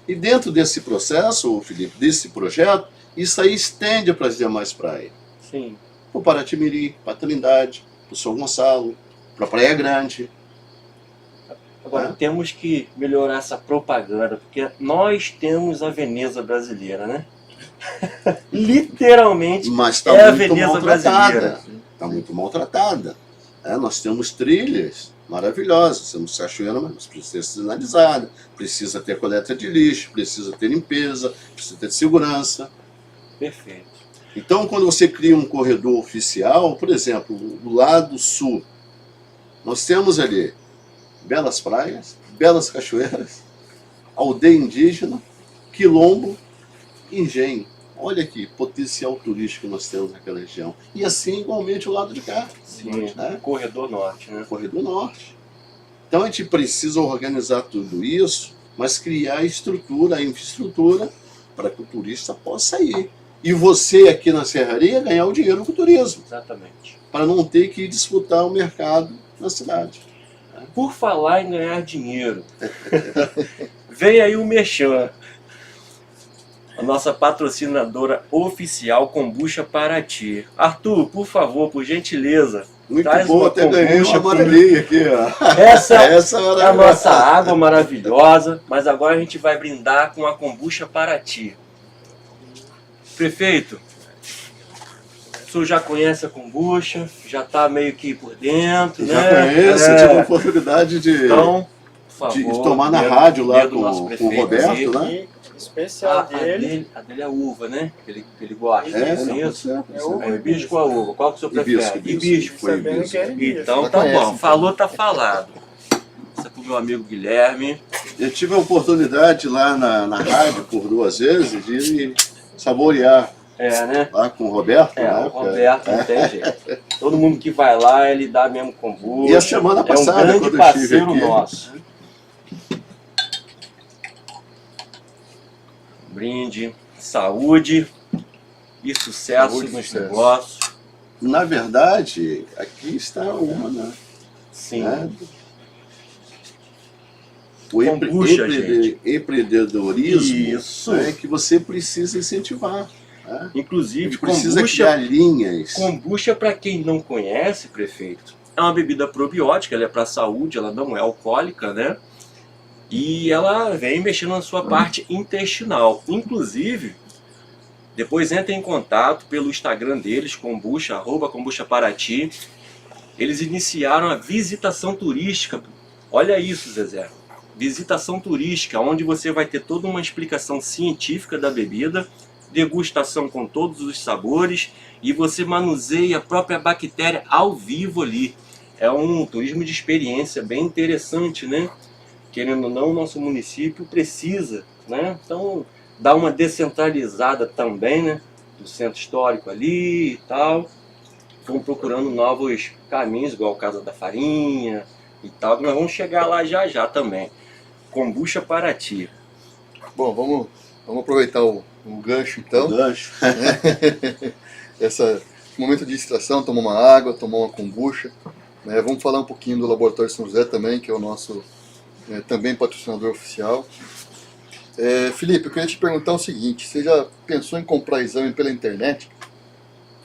E dentro desse processo, Felipe, desse projeto, isso aí estende para as demais praias. Sim. Para o Paraty-Mirim, para a Trindade, para o São Gonçalo, para a Praia Grande. Agora, temos que melhorar essa propaganda, porque nós temos a Veneza brasileira, né? Literalmente, mas está é a muito Veneza maltratada. brasileira. Está muito maltratada. Nós temos trilhas maravilhosas, temos cachoeira, mas precisa ser sinalizada, precisa ter coleta de lixo, precisa ter limpeza, precisa ter segurança. Perfeito. Então, quando você cria um corredor oficial, por exemplo, do lado sul, nós temos ali belas praias, belas cachoeiras, aldeia indígena, quilombo, engenho. Olha aqui, potencial turístico que nós temos naquela região. E assim, igualmente, o lado de cá. Sim, né? Corredor Norte, né? Corredor Norte. Então, a gente precisa organizar tudo isso, mas criar a estrutura, a infraestrutura, para que o turista possa ir. E você aqui na serraria ganhar o dinheiro com o turismo, Exatamente. para não ter que disputar o mercado na cidade. Por falar em ganhar dinheiro, vem aí o Merchan, a nossa patrocinadora oficial Kombucha Paraty. Arthur, por favor, por gentileza, Muito traz bom, uma até ganhei kombucha uma amarelinha aqui, ó. Essa Essa é a nossa água maravilhosa, mas agora a gente vai brindar com a Kombucha Paraty. Prefeito, o senhor já conhece a kombucha, já está meio que por dentro, Já né? conheço, tive a oportunidade de, Então, por de favor, tomar na dedo- rádio lá dedo do nosso com o prefeito Roberto, aqui. né? E especial A dele dele é a uva, né? Que ele gosta. É, Não não, é pode isso? ser, pode É ser. uva. É hibisco ou a uva? Qual que o senhor prefere? Hibisco. Foi sabendo hibisco. que é hibisco. Então Já tá conhece, bom. então. Falou, tá falado. Essa é pro meu amigo Guilherme. Eu tive a oportunidade lá na rádio por 2 vezes de saborear É, né? lá com o Roberto. É, né? o Roberto não tem jeito. Todo mundo que vai lá, ele dá mesmo kombucha. E a semana É um passada, grande quando eu estive parceiro aqui, nosso. Brinde, saúde e sucesso Saúde e nos sucesso. negócios. na verdade, aqui está uma, né? Sim. né? O Kombucha, gente. empreendedorismo Isso. né, que você precisa incentivar. Né? A Inclusive, gente precisa kombucha, criar linhas. kombucha, para quem não conhece, prefeito, é uma bebida probiótica, ela é para a saúde, ela não é alcoólica, né? E ela vem mexendo na sua parte intestinal. Inclusive, depois entre em contato pelo Instagram deles, kombucha, @kombucha Paraty. Eles iniciaram a visitação turística. Olha isso, Zezé. Visitação turística, onde você vai ter toda uma explicação científica da bebida, degustação com todos os sabores e você manuseia a própria bactéria ao vivo ali. É um turismo de experiência bem interessante, né? Querendo ou não, o nosso município precisa, né? Então, dar uma descentralizada também, né? Do centro histórico ali e tal. Estão procurando novos caminhos, igual a Casa da Farinha e tal. Nós vamos chegar lá já já também. Kombucha Paraty. Bom, vamos aproveitar o gancho então. Gancho. Esse momento de distração, tomar uma água, tomar uma kombucha. Né? Vamos falar um pouquinho do Laboratório São José também, que é o nosso também patrocinador oficial. Felipe, eu queria te perguntar o seguinte, você já pensou em comprar exame pela internet?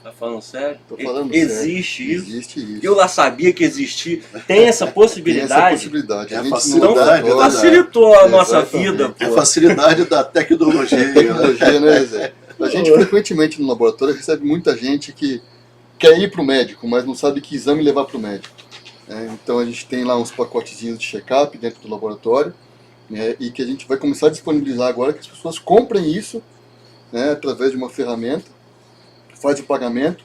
Tá falando sério? Tô falando Existe sério. isso? Existe isso. Eu lá sabia que existia. Tem essa Tem possibilidade? essa possibilidade. É A gente facilidade, não é verdade. Facilitou a nossa Exatamente. vida, É a pô. facilidade da tecnologia. né? tecnologia, né, Zé? A gente frequentemente no laboratório recebe muita gente que quer ir para o médico, mas não sabe que exame levar para o médico. Então a gente tem lá uns pacotezinhos de check-up dentro do laboratório, né, e que a gente vai começar a disponibilizar agora que as pessoas comprem isso, né, através de uma ferramenta, faz o pagamento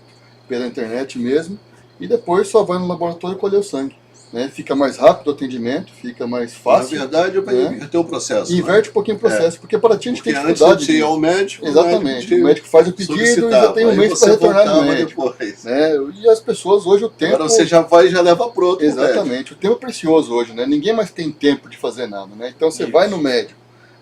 pela internet mesmo, e depois só vai no laboratório colher o sangue. Né? Fica mais rápido o atendimento, fica mais Na fácil, verdade, vai né? inverter o processo. e inverte um pouquinho o processo, porque para ti a gente Porque tem antes dificuldade de ir ao médico, Exatamente, o médico faz o pedido e já solicitava, tem um aí mês você para retornar do voltava médico. depois. Né? E as pessoas hoje o tempo... Agora você já vai e já leva pronto. pro médico. Exatamente, o tempo é precioso hoje, né? Ninguém mais tem tempo de fazer nada, né? Então você Isso. vai no médico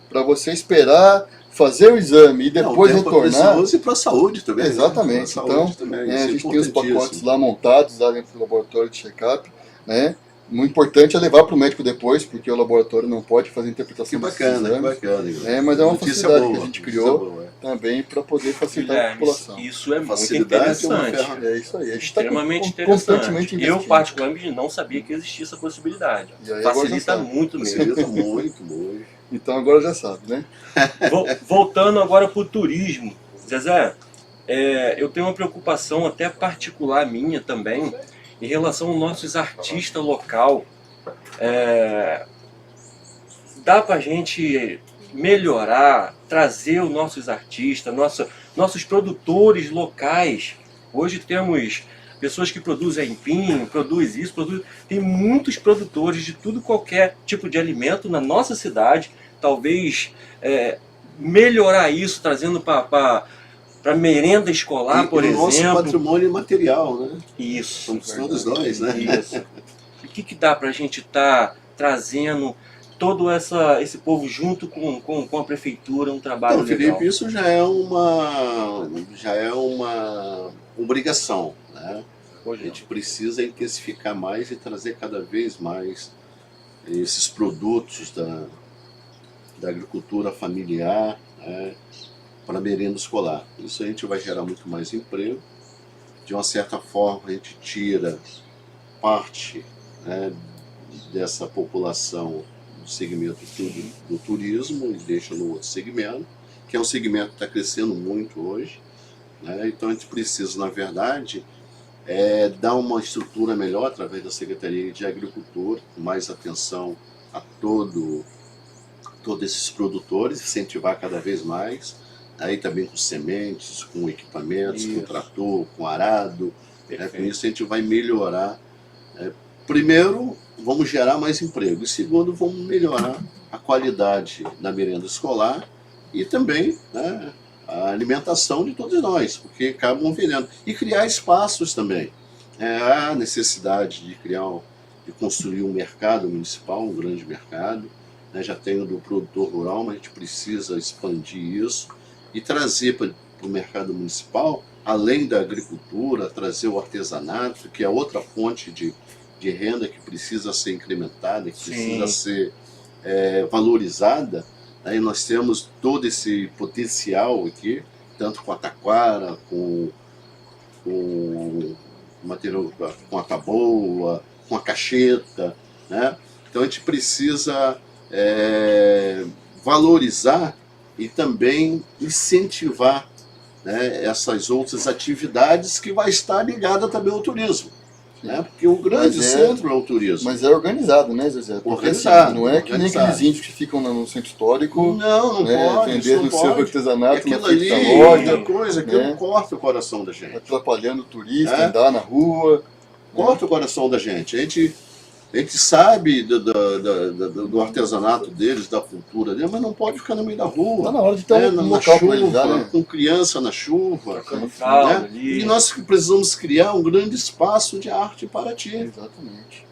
para você esperar fazer o exame e depois Não, o tempo é retornar. precioso e para a saúde também. né? Exatamente. Pra Então, saúde também, a isso é gente tem os importantíssimo. pacotes lá montados lá dentro do laboratório de check-up, né? O importante é levar para o médico depois, porque o laboratório não pode fazer Que interpretação desses bacana, que exames, bacana. Igor. mas é uma Notícia facilidade boa, que a gente notícia criou boa, também para poder facilitar a Guilherme, população. isso é muito Facilidade é uma interessante. ferramenta. É isso aí. A gente está Extremamente constantemente interessante. Eu, investindo. particularmente, não sabia que existia essa possibilidade. E aí agora já Facilita sabe. muito mesmo. Facilita muito, muito. Então agora já sabe, né? Voltando agora para o turismo, Zezé, eu tenho uma preocupação até particular minha também em relação aos nossos artistas local. Dá para a gente melhorar, trazer os nossos artistas, nossos produtores locais. Hoje temos pessoas que produzem aipim, produzem isso, tem muitos produtores de tudo, qualquer tipo de alimento na nossa cidade. Talvez melhorar isso, trazendo para merenda escolar, por e o nosso exemplo. patrimônio material, né? Isso. Somos todos nós, né? Isso. O que dá para a gente estar trazendo todo esse povo junto com a prefeitura, um trabalho Então, legal. Felipe, isso já é uma obrigação, né? A gente precisa intensificar mais e trazer cada vez mais esses produtos da agricultura familiar, né, para a merenda escolar. Isso a gente vai gerar muito mais emprego. De uma certa forma, a gente tira parte, né, dessa população do segmento do turismo e deixa no outro segmento, que é um segmento que está crescendo muito hoje, né? Então a gente precisa, na verdade, dar uma estrutura melhor através da Secretaria de Agricultura, com mais atenção a todos esses produtores, incentivar cada vez mais, aí também com sementes, com equipamentos, com trator, com arado, né? Com isso a gente vai melhorar. Primeiro, vamos gerar mais emprego, e segundo, vamos melhorar a qualidade da merenda escolar e também, né, a alimentação de todos nós, porque acabam vendendo. E criar espaços também. Há necessidade de construir um mercado municipal, um grande mercado, né? Já tem o do produtor rural, mas a gente precisa expandir isso e trazer para o mercado municipal, além da agricultura, trazer o artesanato, que é outra fonte de renda que precisa ser incrementada, que precisa ser valorizada. Aí nós temos todo esse potencial aqui, tanto com a taquara, com material, com a taboa, com a cacheta, né? Então a gente precisa valorizar e também incentivar, né, essas outras atividades que vai estar ligada também ao turismo. Né? Porque o grande centro é o turismo. Mas é organizado, né, Zezé? Porque, organizado. Assim, não é que nem aqueles índios que ficam no centro histórico, não pode, vendendo o seu artesanato aquilo na frente ali, da loja, coisa que corta o coração da gente. atrapalhando o turista, andar na rua. Corta o coração da gente. A gente sabe do artesanato deles, da cultura deles, mas não pode ficar no meio da rua. Está na hora de ter um na local chuva, para eles já, né? com criança na chuva. Né? E nós precisamos criar um grande espaço de arte para ti. Exatamente.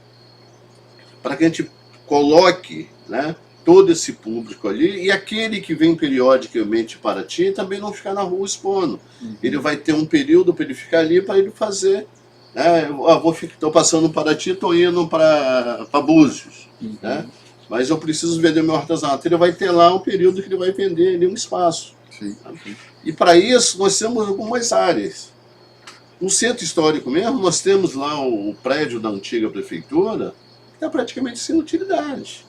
Para que a gente coloque, né, todo esse público ali, e aquele que vem periodicamente para ti também não ficar na rua expondo. Ele vai ter um período para ele ficar ali, para ele fazer. Estou passando para ti, estou indo para Búzios, né? Mas eu preciso vender meu artesanato. Ele vai ter lá um período que ele vai vender ali um espaço. Sim. E para isso nós temos algumas áreas. No centro histórico mesmo, nós temos lá o prédio da antiga prefeitura, que está praticamente sem utilidade.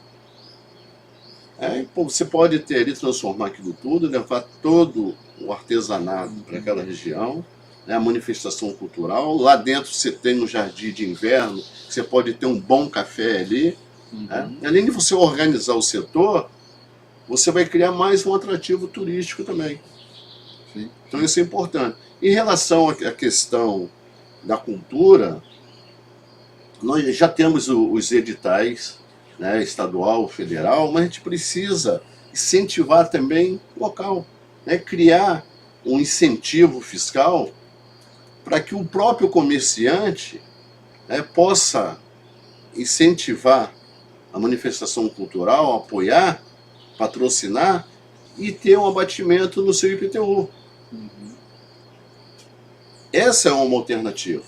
Você pode ter ali, transformar aquilo tudo, levar todo o artesanato para aquela região, né, a manifestação cultural. Lá dentro você tem um jardim de inverno, você pode ter um bom café ali. Né? Além de você organizar o setor, você vai criar mais um atrativo turístico também. Sim. Então isso é importante. Em relação à questão da cultura, nós já temos os editais, né, estadual, federal, mas a gente precisa incentivar também o local, né, criar um incentivo fiscal para que o próprio comerciante, né, possa incentivar a manifestação cultural, apoiar, patrocinar e ter um abatimento no seu IPTU. Essa é uma alternativa.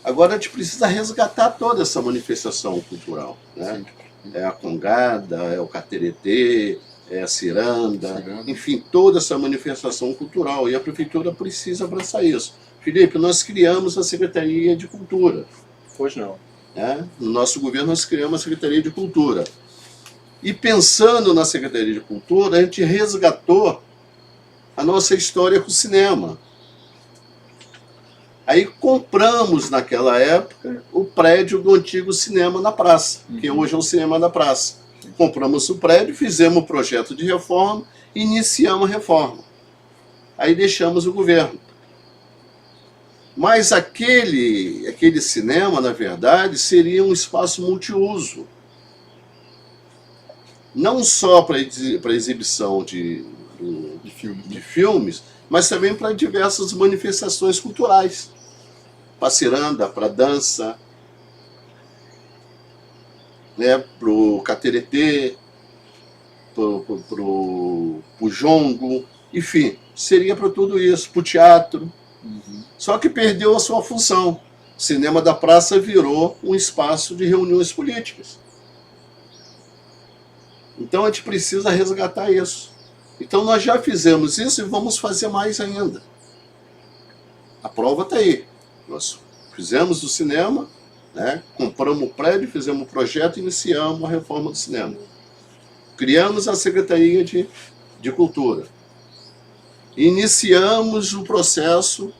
Agora a gente precisa resgatar toda essa manifestação cultural. Né? É a congada, é o cateretê, é a ciranda, enfim, toda essa manifestação cultural. E a prefeitura precisa abraçar isso. Felipe, nós criamos a Secretaria de Cultura. Pois não. Né? No nosso governo nós criamos a Secretaria de Cultura. E pensando na Secretaria de Cultura, a gente resgatou a nossa história com o cinema. Aí compramos, naquela época, o prédio do antigo cinema na praça, que hoje é o Cinema da Praça. Compramos o prédio, fizemos o projeto de reforma, iniciamos a reforma. Aí deixamos o governo. Mas aquele cinema, na verdade, seria um espaço multiuso. Não só para exibição de filmes, mas também para diversas manifestações culturais. Para ciranda, para dança. né, pro Cateretê, pro jongo, enfim, seria para tudo isso, pro teatro. Só que perdeu a sua função. O cinema da praça virou um espaço de reuniões políticas. Então a gente precisa resgatar isso. Então nós já fizemos isso e vamos fazer mais ainda. A prova está aí. Nós fizemos o cinema, né? Compramos o prédio, fizemos o projeto e iniciamos a reforma do cinema. Criamos a Secretaria de Cultura. Iniciamos o processo,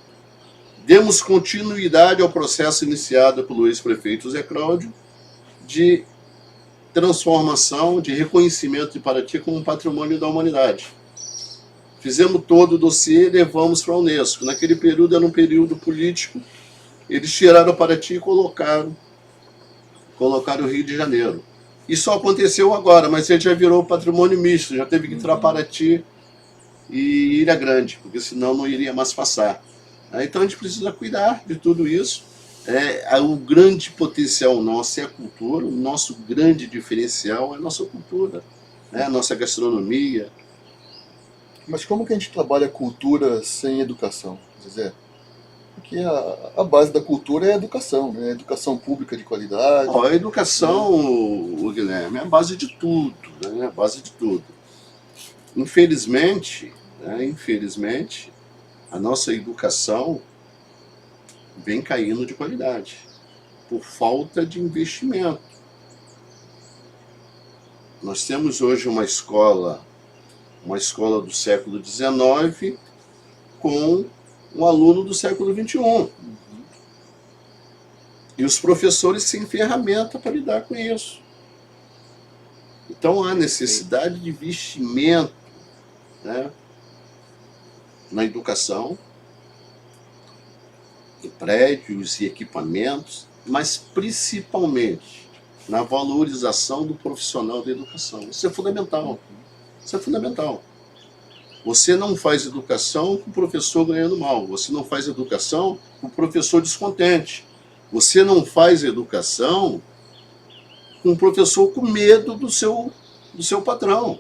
demos continuidade ao processo iniciado pelo ex-prefeito Zé Cláudio de transformação, de reconhecimento de Paraty como um patrimônio da humanidade. Fizemos todo o dossiê e levamos para a Unesco. Naquele período era um período político, eles tiraram Paraty e colocaram o Rio de Janeiro. Isso só aconteceu agora, mas ele já virou patrimônio misto, já teve que entrar Paraty e Ilha Grande, porque senão não iria mais passar. Então a gente precisa cuidar de tudo isso. O grande potencial nosso é a cultura, o nosso grande diferencial é a nossa cultura, né? A nossa gastronomia. Mas como que a gente trabalha cultura sem educação, Zezé? Porque a base da cultura é a educação, né? Educação pública de qualidade. A educação, Guilherme, é a base de tudo, né? É a base de tudo. Infelizmente, a nossa educação vem caindo de qualidade, por falta de investimento. Nós temos hoje uma escola do século XIX com um aluno do século XXI. E os professores sem ferramenta para lidar com isso. Então há necessidade de investimento, né, na educação, em prédios e equipamentos, mas principalmente na valorização do profissional da educação. Isso é fundamental. Isso é fundamental. Você não faz educação com o professor ganhando mal. Você não faz educação com o professor descontente. Você não faz educação com o professor com medo do seu patrão,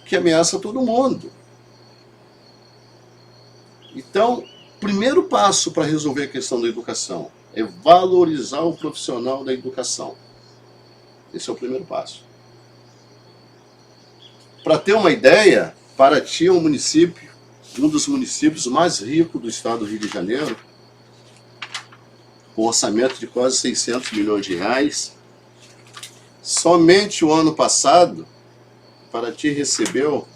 que ameaça todo mundo. Então, o primeiro passo para resolver a questão da educação é valorizar o profissional da educação. Esse é o primeiro passo. Para ter uma ideia, Paraty é um dos municípios mais ricos do estado do Rio de Janeiro, com orçamento de quase 600 milhões de reais. Somente o ano passado, Paraty recebeu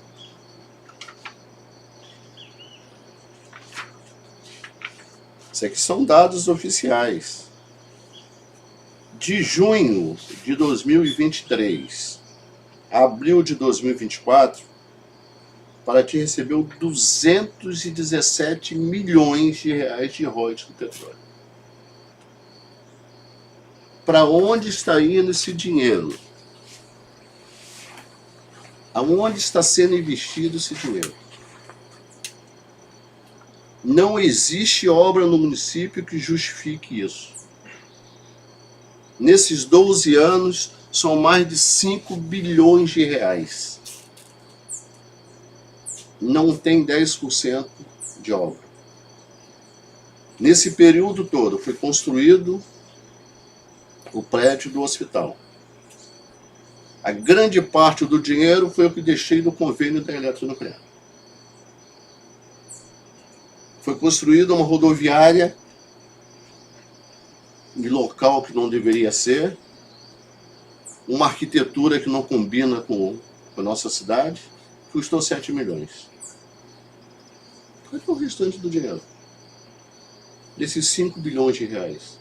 isso aqui são dados oficiais. De junho de 2023 a abril de 2024, Paraty recebeu 217 milhões de reais de royalties do petróleo. Para onde está indo esse dinheiro? Aonde está sendo investido esse dinheiro? Não existe obra no município que justifique isso. Nesses 12 anos, são mais de 5 bilhões de reais. Não tem 10% de obra. Nesse período todo, foi construído o prédio do hospital. A grande parte do dinheiro foi o que deixei do convênio da eletronuclear. Foi construída uma rodoviária em local que não deveria ser, uma arquitetura que não combina com a nossa cidade, custou 7 milhões. Qual é o restante do dinheiro? Desses 5 bilhões de reais.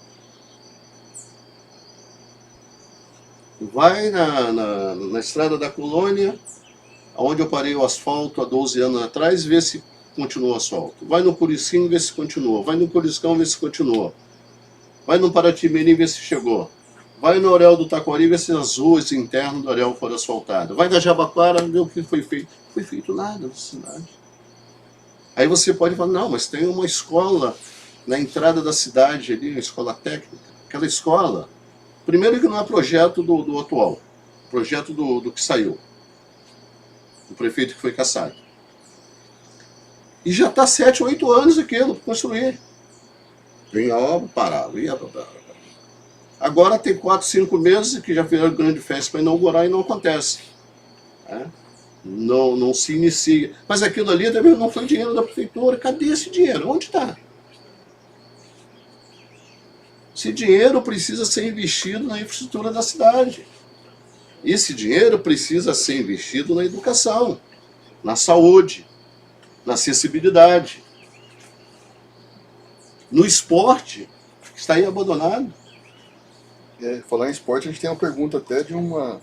Vai na estrada da Colônia, onde eu parei o asfalto há 12 anos atrás, vê se continua o asfalto. Vai no Curicinho, vê se continua. Vai no Curiscão, vê se continua. Vai no Paraty-Mirim, vê se chegou. Vai no Orel do Taquari, vê se as ruas internas do Orel foram asfaltadas. Vai na Jabaquara, vê o que foi feito. Não foi feito nada na cidade. Aí você pode falar, não, mas tem uma escola na entrada da cidade ali, uma escola técnica. Aquela escola Primeiro que não é projeto do atual, projeto do que saiu, do prefeito que foi cassado. E já está 7 ou 8 anos aquilo para construir. Vem a obra, parado. Agora tem 4, 5 meses que já fizeram grande festa para inaugurar e não acontece. Não se inicia. Mas aquilo ali também não foi dinheiro da prefeitura. Cadê esse dinheiro? Onde está? Esse dinheiro precisa ser investido na infraestrutura da cidade. Esse dinheiro precisa ser investido na educação, na saúde, na acessibilidade, no esporte, que está aí abandonado. Falar em esporte, a gente tem uma pergunta até de um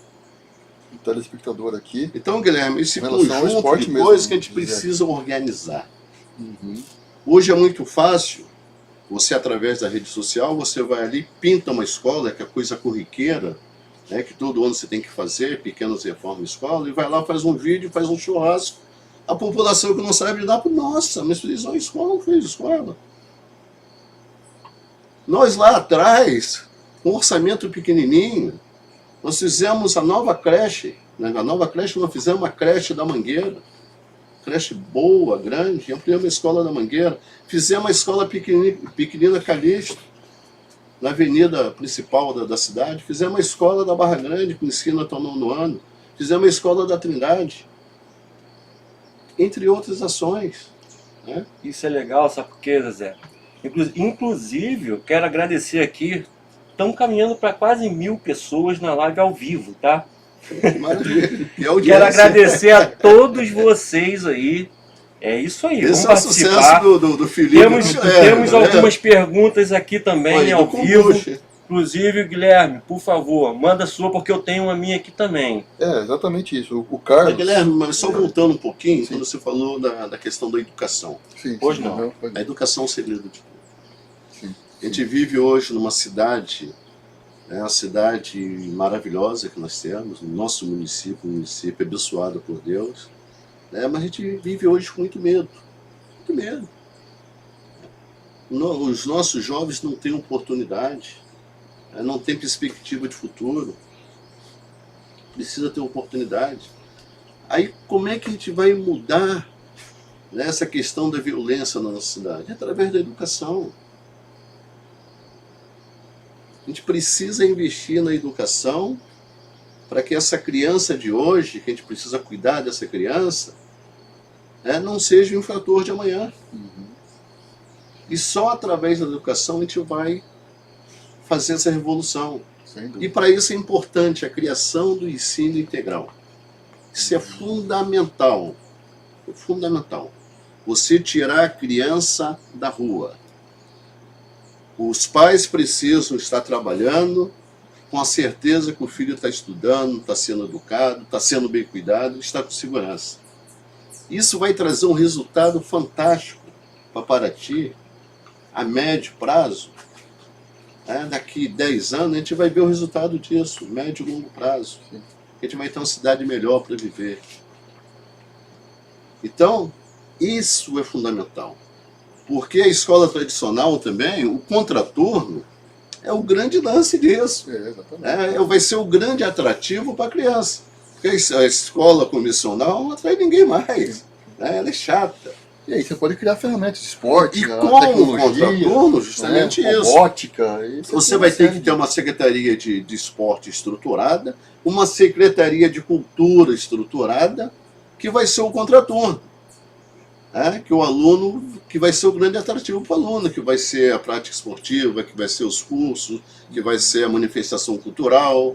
telespectador aqui. Então, Guilherme, esse relação ao conjunto esporte de mesmo, coisas que a gente José. precisa organizar. Uhum. Hoje é muito fácil, você através da rede social, você vai ali, pinta uma escola, que é coisa corriqueira, né, que todo ano você tem que fazer, pequenas reformas de escola, e vai lá, faz um vídeo, faz um churrasco. A população que não sabe lidar, nossa, mas fez uma escola, não fez escola. Nós lá atrás, com um orçamento pequenininho, nós fizemos a nova creche. Na nova creche nós fizemos uma creche da Mangueira. Creche boa, grande, ampliamos a escola da Mangueira. Fizemos a escola pequenina Calixto, na avenida principal da cidade. Fizemos a escola da Barra Grande, que ensina até o 9º ano. Fizemos a escola da Trindade. Entre outras ações. Né? Isso é legal, sabe por quê, Zezé? Inclusive, eu quero agradecer aqui, estamos caminhando para quase 1000 pessoas na live ao vivo, tá? Maravilha. Quero agradecer a todos vocês aí. É isso aí, Esse vamos é o sucesso participar. do Felipe. Temos algumas perguntas aqui também Olha, ao do vivo. Combucha. Inclusive, Guilherme, por favor, manda a sua, porque eu tenho uma minha aqui também. Exatamente isso. O Carlos... Guilherme, mas só voltando um pouquinho, Sim. quando você falou da questão da educação. Sim, Pois sim, não. A educação é o segredo de tudo. Sim. A gente vive hoje numa cidade, uma cidade maravilhosa que nós temos, no nosso município, um município abençoado por Deus, mas a gente vive hoje com muito medo. Muito medo. Os nossos jovens não têm oportunidade, não têm perspectiva de futuro, precisa ter oportunidade. Aí como é que a gente vai mudar essa questão da violência na nossa cidade? Através da educação. A gente precisa investir na educação para que essa criança de hoje, que a gente precisa cuidar dessa criança, não seja um infrator de amanhã. Uhum. E só através da educação a gente vai fazer essa revolução. Sem dúvida. E para isso é importante a criação do ensino integral. Isso é fundamental. É fundamental. Você tirar a criança da rua. Os pais precisam estar trabalhando com a certeza que o filho está estudando, está sendo educado, está sendo bem cuidado, está com segurança. Isso vai trazer um resultado fantástico para Paraty, a médio prazo. Daqui 10 anos a gente vai ver o resultado disso, médio e longo prazo. A gente vai ter uma cidade melhor para viver. Então, isso é fundamental. Porque a escola tradicional também, o contraturno, é o grande lance disso. Exatamente. Vai ser o grande atrativo para a criança. Porque a escola convencional não atrai ninguém mais. Ela é chata. E aí você pode criar ferramentas de esporte, E com o contraturno, justamente isso. Robótica. Você vai ter que ter uma secretaria de esporte estruturada, uma secretaria de cultura estruturada, que vai ser o contraturno. Que o aluno, que vai ser o grande atrativo para o aluno, que vai ser a prática esportiva, que vai ser os cursos, que vai ser a manifestação cultural,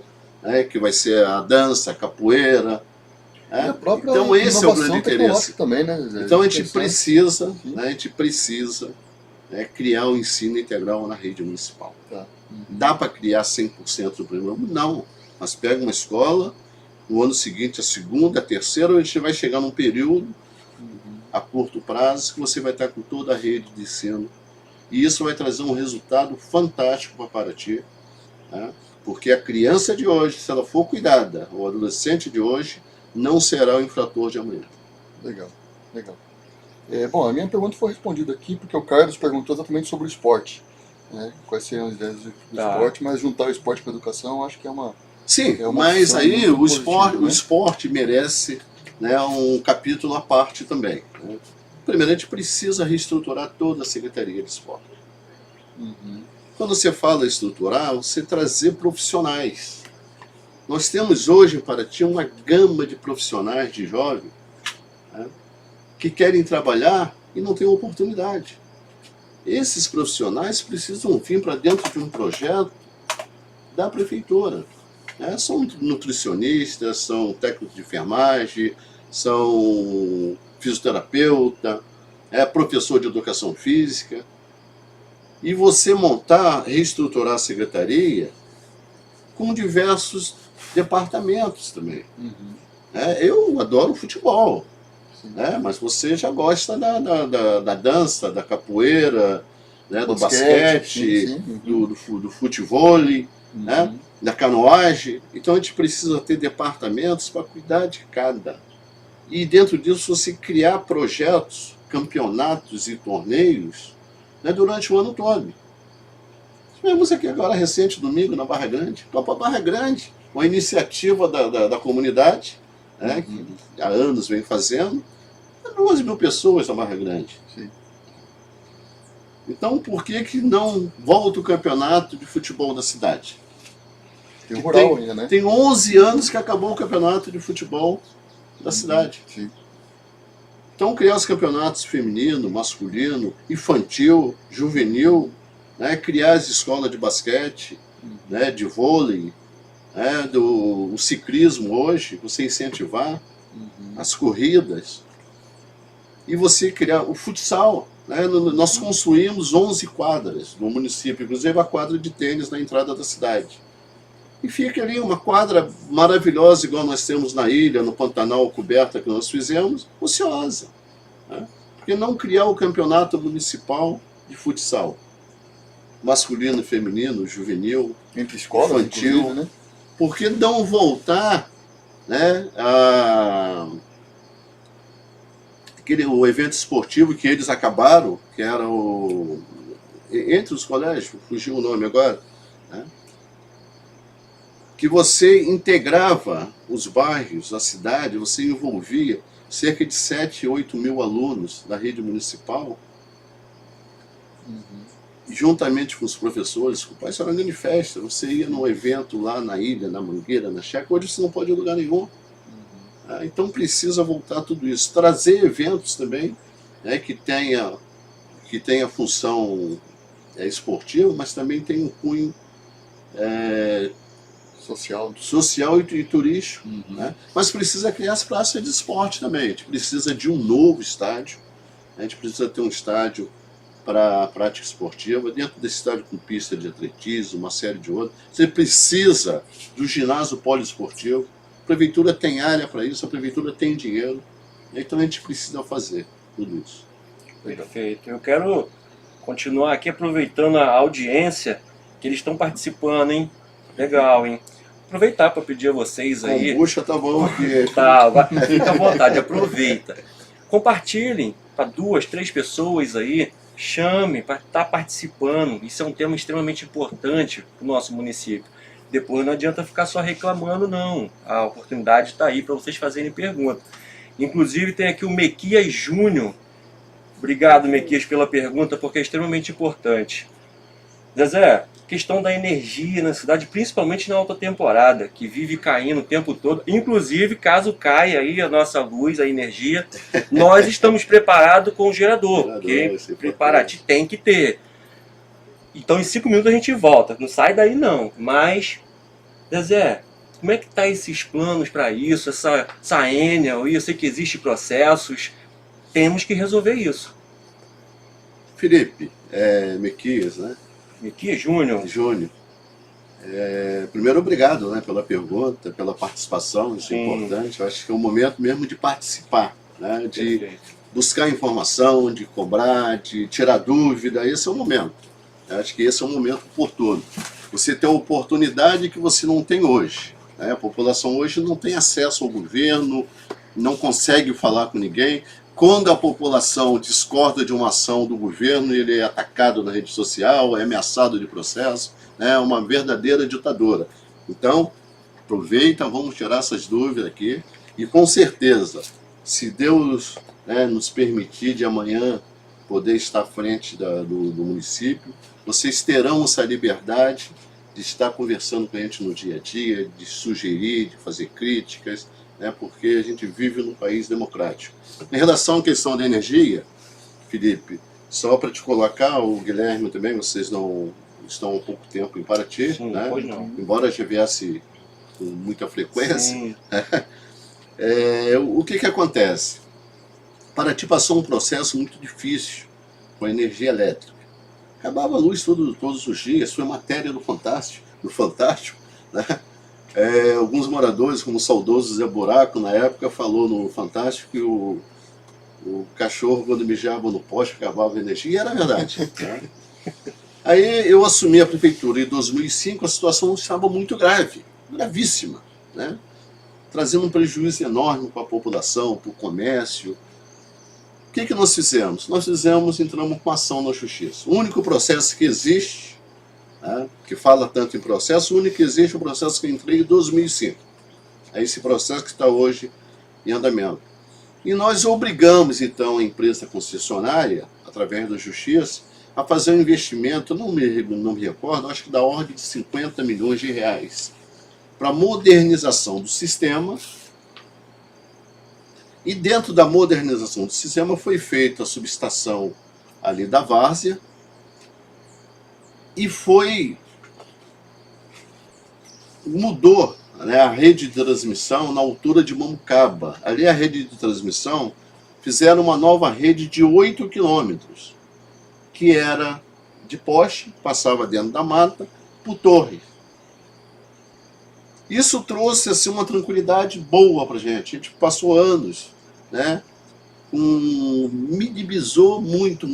que vai ser a dança, a capoeira. E a própria Então esse é o grande interesse. Também, né? Então a gente precisa criar um ensino integral na rede municipal. Tá. Uhum. Dá para criar 100% do primeiro ano? Não. Mas pega uma escola, no ano seguinte a segunda, a terceira, a gente vai chegar num período a curto prazo que você vai estar com toda a rede de ensino. E isso vai trazer um resultado fantástico para Paraty. Porque a criança de hoje, se ela for cuidada, o adolescente de hoje, não será o infrator de amanhã. Legal, legal. Bom, a minha pergunta foi respondida aqui porque o Carlos perguntou exatamente sobre o esporte. né? Quais seriam as ideias do Tá. esporte, mas juntar o esporte com a educação, eu acho que é uma... Sim, É uma mas opção aí muito o esporte, positiva, né? o esporte merece, né, um capítulo à parte também, né? Primeiro, a gente precisa reestruturar toda a Secretaria de Esporte. Uhum. Quando você fala estruturar, você trazer profissionais. Nós temos hoje em Paraty uma gama de profissionais, de jovens, né, que querem trabalhar e não têm oportunidade. Esses profissionais precisam vir para dentro de um projeto da prefeitura. Né? São nutricionistas, são técnicos de enfermagem, são fisioterapeuta, professor de educação física. E você montar, reestruturar a secretaria com diversos departamentos também. Uhum. Eu adoro futebol, Sim. né? Mas você já gosta da dança, da capoeira, né? Do basquete, sim, sim. Uhum. do futevôlei, Uhum. né? Da canoagem. Então a gente precisa ter departamentos para cuidar de cada. E dentro disso você criar projetos, campeonatos e torneios, né, durante o ano todo. Tivemos aqui agora recente, domingo, na Barra Grande, Copa Barra Grande, uma iniciativa da comunidade, né, Uhum. que há anos vem fazendo, 12 mil pessoas na Barra Grande. Sim. Então por que não volta o campeonato de futebol da cidade? Tem o Que rural ainda, né? Tem 11 anos que acabou o campeonato de futebol da cidade. Sim. Então criar os campeonatos feminino, masculino, infantil, juvenil, né, criar as escolas de basquete, né, de vôlei, né, o ciclismo hoje, você incentivar Uhum. as corridas e você criar o futsal. Né, nós construímos 11 quadras no município, inclusive a quadra de tênis na entrada da cidade. E fica ali uma quadra maravilhosa, igual nós temos na ilha, no Pantanal coberta que nós fizemos, ociosa. Né? Por que não criar o campeonato municipal de futsal? Masculino, feminino, juvenil, Entre escolas, infantil. inclusive, né? Por que não voltar, né, o evento esportivo que eles acabaram, que era entre os colégios, fugiu o nome agora, né? Que você integrava os bairros, a cidade, você envolvia cerca de 7, 8 mil alunos da rede municipal, juntamente com os professores, isso era uma grande festa. Você ia num evento lá na ilha, na Mangueira, na Checa, hoje você não pode ir em lugar nenhum. Então precisa voltar tudo isso. Trazer eventos também, né, que tenha função esportiva, mas também tem um cunho social e turístico. Uhum. Né? Mas precisa criar as praças de esporte também. A gente precisa de um novo estádio. A gente precisa ter um estádio para prática esportiva, dentro desse estádio com pista de atletismo, uma série de outros. Você precisa do ginásio poliesportivo. A prefeitura tem área para isso, a prefeitura tem dinheiro. Então a gente precisa fazer tudo isso. Perfeito. Eu quero continuar aqui aproveitando a audiência que eles estão participando, hein? Legal, hein? Aproveitar para pedir a vocês aí. Kombucha tá bom aqui. Tá, fica à vontade, aproveita. Compartilhem para 2, 3 pessoas aí, chame para estar participando. Isso é um tema extremamente importante para o nosso município. Depois não adianta ficar só reclamando, não. A oportunidade está aí para vocês fazerem pergunta. Inclusive tem aqui o Mequias Júnior. Obrigado, Mequias, pela pergunta, porque é extremamente importante. Zezé, questão da energia na cidade, principalmente na alta temporada, que vive caindo o tempo todo. Inclusive, caso caia aí a nossa luz, a energia, nós estamos preparados com o gerador, porque Paraty tem que ter. Então, em 5 minutos a gente volta. Não sai daí, não. Mas, Zezé, como é que tá esses planos para isso, essa Enel? Eu sei que existem processos. Temos que resolver isso. Felipe, Mequias, né? Mequias Júnior. Primeiro, obrigado, né, pela pergunta, pela participação, isso é importante. Eu acho que é um momento mesmo de participar, né, de buscar informação, de cobrar, de tirar dúvida. Esse é o momento. Eu acho que esse é um momento oportuno. Você tem uma oportunidade que você não tem hoje. Né? A população hoje não tem acesso ao governo, não consegue falar com ninguém. quando a população discorda de uma ação do governo, ele é atacado na rede social, é ameaçado de processo, né? Uma verdadeira ditadura. Então, aproveita, vamos tirar essas dúvidas aqui, e com certeza, se Deus, né, nos permitir de amanhã poder estar à frente do município, vocês terão essa liberdade de estar conversando com a gente no dia a dia, de sugerir, de fazer críticas, né, porque a gente vive num país democrático. Em relação à questão da energia, Felipe, só para te colocar, o Guilherme também, vocês não estão há pouco tempo em Paraty, Sim, né? pois não. Embora já viesse com muita frequência. Sim. O que acontece? Paraty passou um processo muito difícil com a energia elétrica. Acabava a luz todos os dias, foi matéria do Fantástico, né? Alguns moradores, como o saudoso Zé Buraco, na época, falou no Fantástico que o cachorro, quando mijava no poste, acabava a energia, e era verdade. Né? Aí eu assumi a prefeitura em 2005, a situação estava muito grave, gravíssima, né? Trazendo um prejuízo enorme para a população, para o comércio. O que nós fizemos? Entramos com ação na justiça. O único processo que existe, né, que fala tanto em processo, o único que existe é o processo que eu entrei em 2005. É esse processo que está hoje em andamento. E nós obrigamos, então, a empresa concessionária, através da justiça, a fazer um investimento, não me recordo, acho que da ordem de 50 milhões de reais, para a modernização do sistema. E dentro da modernização do sistema foi feita a subestação ali da Várzea e mudou, né, a rede de transmissão na altura de Mamucaba. Ali a rede de transmissão fizeram uma nova rede de 8 quilômetros, que era de poste, passava dentro da mata, por torre. Isso trouxe assim, uma tranquilidade boa para a gente passou anos, né, minimizou muito.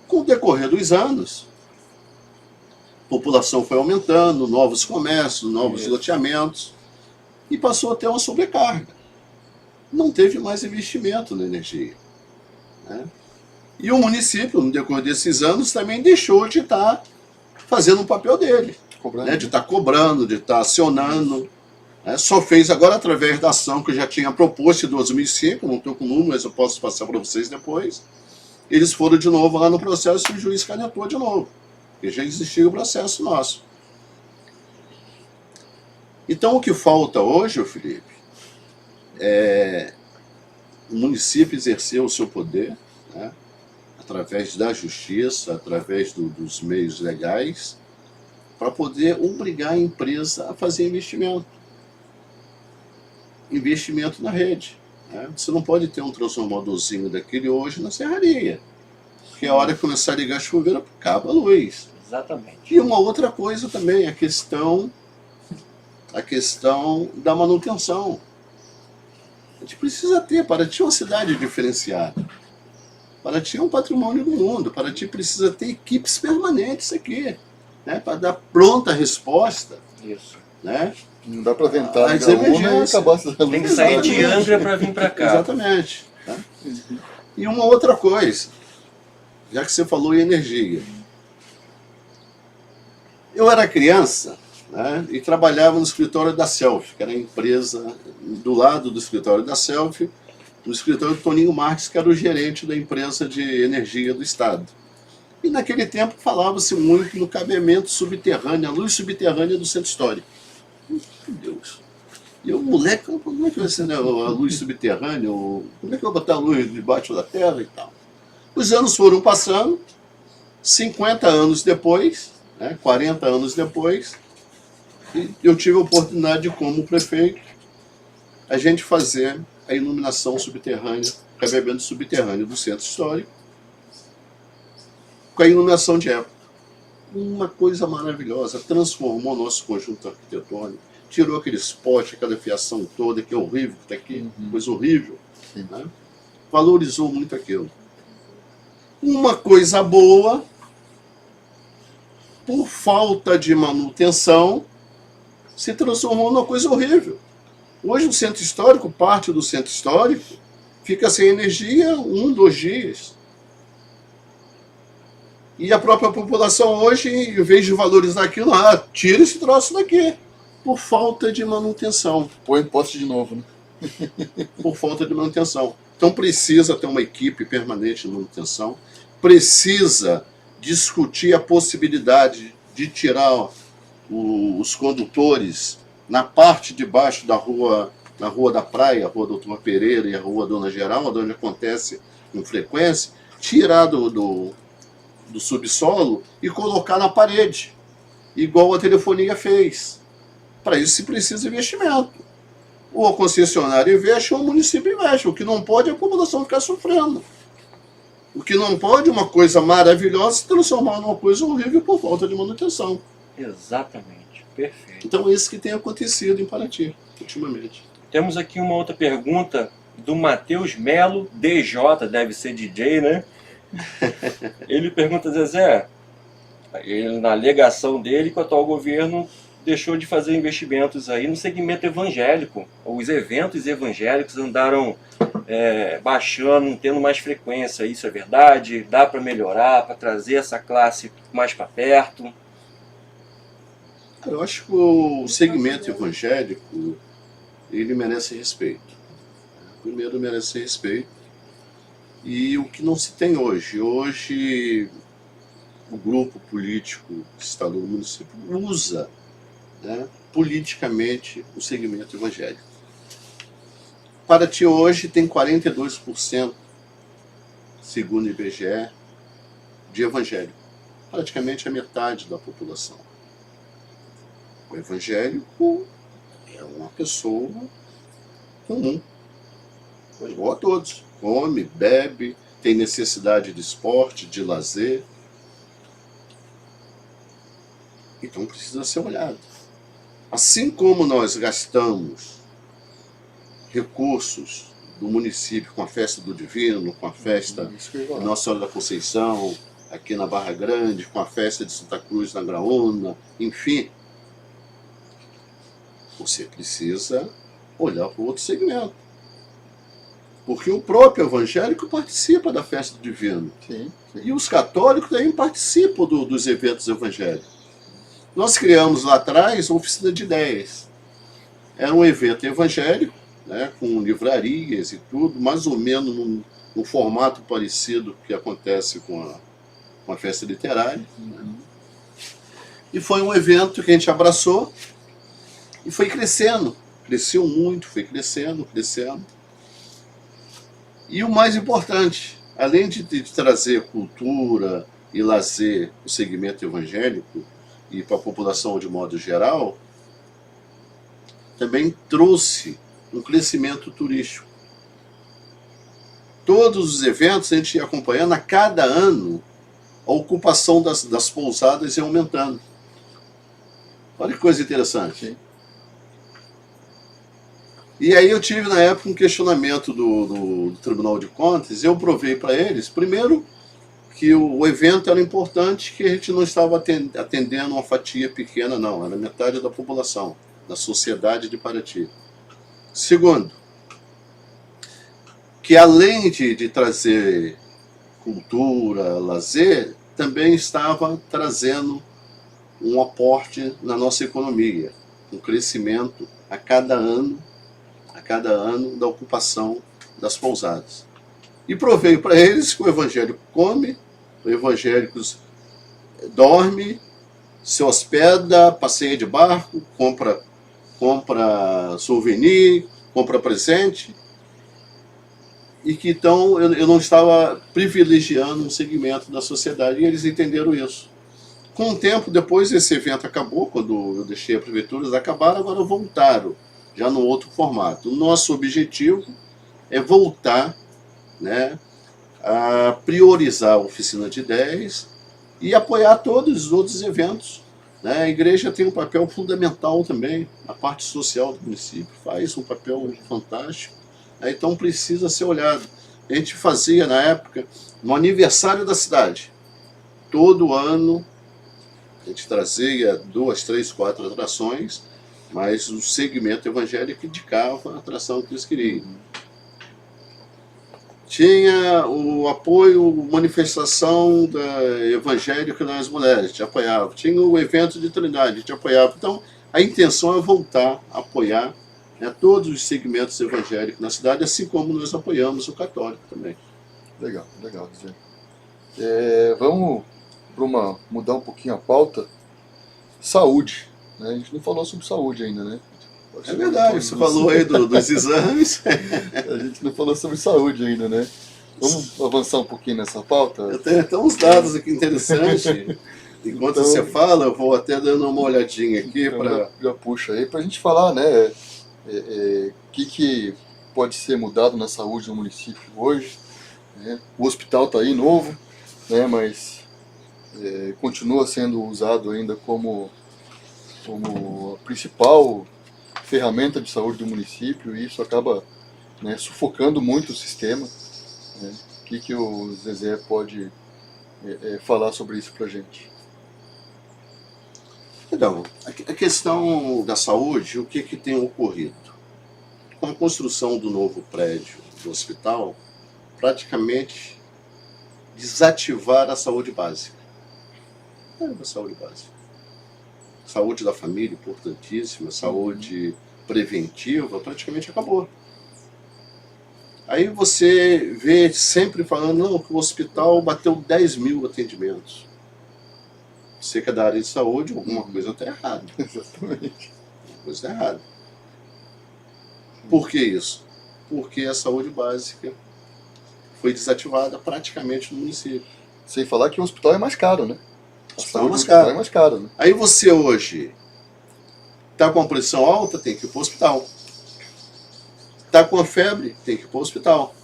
Com o decorrer dos anos, a população foi aumentando, novos comércios, novos loteamentos, e passou a ter uma sobrecarga. Não teve mais investimento na energia, né? E o município, no decorrer desses anos, também deixou de estar fazendo o papel dele. Né, de estar cobrando, de estar acionando. Né, só fez agora através da ação que eu já tinha proposto em 2005, não estou com o número, mas eu posso passar para vocês depois. Eles foram de novo lá no processo e o juiz canetou de novo, porque já existia o processo nosso. Então o que falta hoje, Felipe, é o município exercer o seu poder, né, através da justiça, através dos meios legais, para poder obrigar a empresa a fazer investimento. Investimento na rede. Né? Você não pode ter um transformadorzinho daquele hoje na serraria. Porque a hora que começar a ligar a chuveira, acaba a luz. Exatamente. E uma outra coisa também, a questão da manutenção. A gente precisa ter, Paraty é uma cidade diferenciada. Paraty é um patrimônio do mundo. Paraty precisa ter equipes permanentes aqui. Né, para dar pronta resposta. Isso. Né? Não dá para ventar as a Graúna e emergências. acabar essa luz. Tem que sair de Angra para vir para cá. Exatamente. Tá? E uma outra coisa, já que você falou em energia. Eu era criança, né, e trabalhava no escritório da Self, que era a empresa do lado do escritório da Self, no escritório do Toninho Marques, que era o gerente da empresa de energia do Estado. E naquele tempo falava-se muito no cabeamento subterrâneo, a luz subterrânea do centro histórico. Meu Deus. E eu, moleque, como é que vai ser, né, a luz subterrânea? Como é que eu vou botar a luz debaixo da terra e tal? Os anos foram passando, 50 anos depois, né, 40 anos depois, e eu tive a oportunidade, como prefeito, a gente fazer a iluminação subterrânea, cabeamento subterrâneo do centro histórico, com a iluminação de época. Uma coisa maravilhosa, transformou nosso conjunto arquitetônico, tirou aqueles postes, aquela fiação toda, que é horrível, que está aqui, coisa horrível. Né? Valorizou muito aquilo. Uma coisa boa, por falta de manutenção, se transformou numa coisa horrível. Hoje o centro histórico, parte do centro histórico, fica sem energia 1, 2 dias. E a própria população hoje, em vez de valorizar aquilo, tira esse troço daqui, por falta de manutenção. Põe poste de novo, né? Por falta de manutenção. Então precisa ter uma equipe permanente de manutenção, precisa discutir a possibilidade de tirar os condutores na parte de baixo da rua, na Rua da Praia, a Rua Doutor Pereira e a Rua Dona Geralda, onde acontece com frequência, tirar do subsolo e colocar na parede, igual a telefonia fez. Para isso se precisa de investimento. Ou a concessionária investe ou o município investe. O que não pode é a população ficar sofrendo. O que não pode é uma coisa maravilhosa se transformar numa coisa horrível por falta de manutenção. Exatamente, perfeito. Então é isso que tem acontecido em Paraty, ultimamente. Temos aqui uma outra pergunta do Matheus Melo, DJ, deve ser DJ, né? Ele pergunta, Zezé, na alegação dele que o atual governo deixou de fazer investimentos aí no segmento evangélico. Os eventos evangélicos andaram baixando, tendo mais frequência. Isso é verdade? Dá para melhorar, para trazer essa classe mais para perto? Eu acho que o segmento evangélico, ele merece respeito. Primeiro, merece respeito. E o que não se tem hoje? Hoje, o grupo político estadual do município usa, né, politicamente o segmento evangélico. Paraty hoje tem 42%, segundo o IBGE, de evangélico. Praticamente a metade da população. O evangélico é uma pessoa comum, igual a todos. Come, bebe, tem necessidade de esporte, de lazer. Então precisa ser olhado. Assim como nós gastamos recursos do município com a festa do Divino, com a festa de Nossa Senhora da Conceição, aqui na Barra Grande, com a festa de Santa Cruz na Graúna, enfim, você precisa olhar para o outro segmento. Porque o próprio evangélico participa da festa do Divino. Sim. E os católicos também participam dos eventos evangélicos. Nós criamos lá atrás a Oficina de Ideias. Era um evento evangélico, né, com livrarias e tudo, mais ou menos num formato parecido que acontece com a festa literária. Né? E foi um evento que a gente abraçou e foi crescendo. Cresceu muito, foi crescendo. E o mais importante, além de trazer cultura e lazer para o segmento evangélico e para a população de modo geral, também trouxe um crescimento turístico. Todos os eventos a gente ia acompanhando, a cada ano a ocupação das pousadas ia aumentando. Olha que coisa interessante. Sim. E aí eu tive na época um questionamento do Tribunal de Contas, e eu provei para eles, primeiro, que o evento era importante, que a gente não estava atendendo uma fatia pequena, não, era metade da população, da sociedade de Paraty. Segundo, que além de trazer cultura, lazer, também estava trazendo um aporte na nossa economia, um crescimento a cada ano da ocupação das pousadas. E provei para eles que o evangélico come, o evangélico dorme, se hospeda, passeia de barco, compra souvenir, compra presente, e que então eu não estava privilegiando um segmento da sociedade, e eles entenderam isso. Com o tempo, depois esse evento acabou, quando eu deixei a prefeitura, eles acabaram, agora voltaram, já no outro formato. O nosso objetivo é voltar, né, a priorizar a Oficina de Ideias e apoiar todos os outros eventos. Né? A igreja tem um papel fundamental também, a parte social do município faz um papel fantástico, né? Então precisa ser olhado. A gente fazia, na época, no aniversário da cidade, todo ano a gente trazia 2, 3, 4 atrações, mas o segmento evangélico indicava a atração que eles queriam. Tinha o apoio, manifestação evangélica das mulheres, a gente apoiava. Tinha o evento de Trindade, a gente apoiava. Então, a intenção é voltar a apoiar, né, todos os segmentos evangélicos na cidade, assim como nós apoiamos o católico também. Legal, legal, Zé. Vamos mudar um pouquinho a pauta. Saúde, né? A gente não falou sobre saúde ainda, né? É verdade, você falou aí dos exames. A gente não falou sobre saúde ainda, né? Vamos avançar um pouquinho nessa pauta? Eu tenho até uns dados aqui interessantes. Enquanto Então, você fala, eu vou até dando uma olhadinha aqui então para. já puxa aí pra gente falar, né? O que pode ser mudado na saúde no município hoje, né? O hospital tá aí novo, né? Mas continua sendo usado ainda como a principal ferramenta de saúde do município, e isso acaba, né, sufocando muito o sistema, né? O que o Zezé pode falar sobre isso pra gente? Então, a questão da saúde, o que tem ocorrido? Com a construção do novo prédio do hospital, praticamente desativar a saúde básica. A saúde básica. Saúde da família, importantíssima, saúde preventiva, praticamente acabou. Aí você vê sempre falando, não, que o hospital bateu 10 mil atendimentos. Você que é da área de saúde, alguma coisa está errada. Exatamente. Alguma coisa está errada. Por que isso? Porque a saúde básica foi desativada praticamente no município. Sem falar que o hospital é mais caro, né? A Hospital saúde mais do hospital caro. é mais caro, né? Aí você hoje está com a pressão alta, tem que ir para o hospital. Está com a febre, tem que ir para o hospital.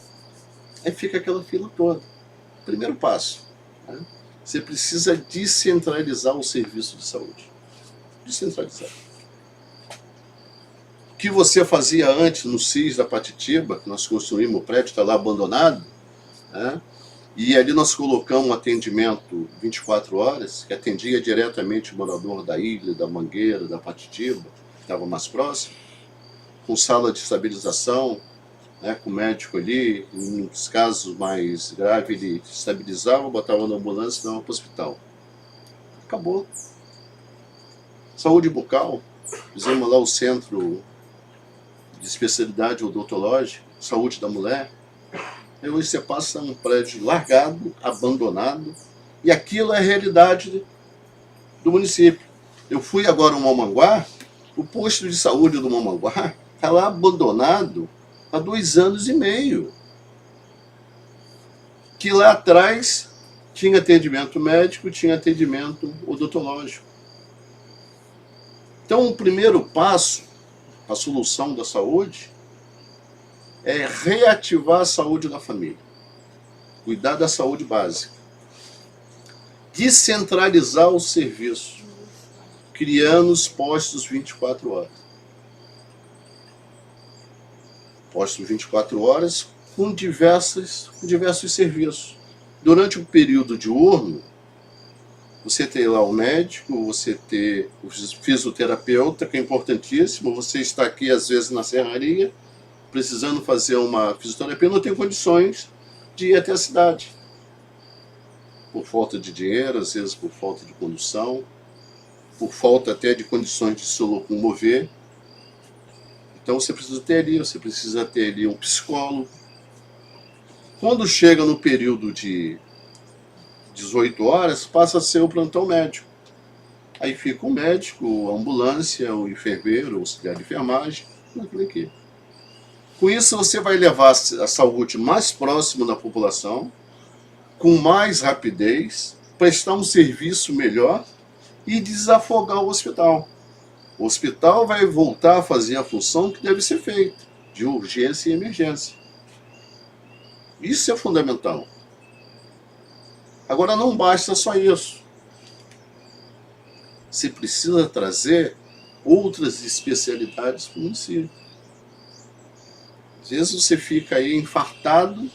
Aí fica aquela fila toda. Primeiro passo, né? Você precisa descentralizar o serviço de saúde. Descentralizar. O que você fazia antes no CIS da Patitiba, que nós construímos o prédio, está lá abandonado, né? E ali nós colocamos um atendimento 24 horas, que atendia diretamente o morador da ilha, da Mangueira, da Patitiba, que estava mais próximo, com sala de estabilização, né, com o médico ali, em casos mais graves ele estabilizava, botava na ambulância e dava para o hospital. Acabou. Saúde bucal, fizemos lá o centro de especialidade odontológica, saúde da mulher. E hoje você passa um prédio largado, abandonado, e aquilo é a realidade do município. Eu fui agora no Mamanguá, o posto de saúde do Mamanguá está lá abandonado há 2 anos e meio. Que lá atrás tinha atendimento médico, tinha atendimento odontológico. Então, o primeiro passo, a solução da saúde, é reativar a saúde da família. Cuidar da saúde básica. Descentralizar o serviço, criando os postos 24 horas. Postos 24 horas com diversos serviços. Durante o período diurno, você tem lá o médico, você tem o fisioterapeuta, que é importantíssimo, você está aqui às vezes na serraria, precisando fazer uma fisioterapia, não tem condições de ir até a cidade. Por falta de dinheiro, às vezes por falta de condução, por falta até de condições de se locomover. Então você precisa ter ali um psicólogo. Quando chega no período de 18 horas, passa a ser o plantão médico. Aí fica o médico, a ambulância, o enfermeiro, o auxiliar de enfermagem, naquilo aqui. Com isso você vai levar a saúde mais próxima da população, com mais rapidez, prestar um serviço melhor e desafogar o hospital. O hospital vai voltar a fazer a função que deve ser feita, de urgência e emergência. Isso é fundamental. Agora não basta só isso. Você precisa trazer outras especialidades para o município. Às vezes você fica aí infartado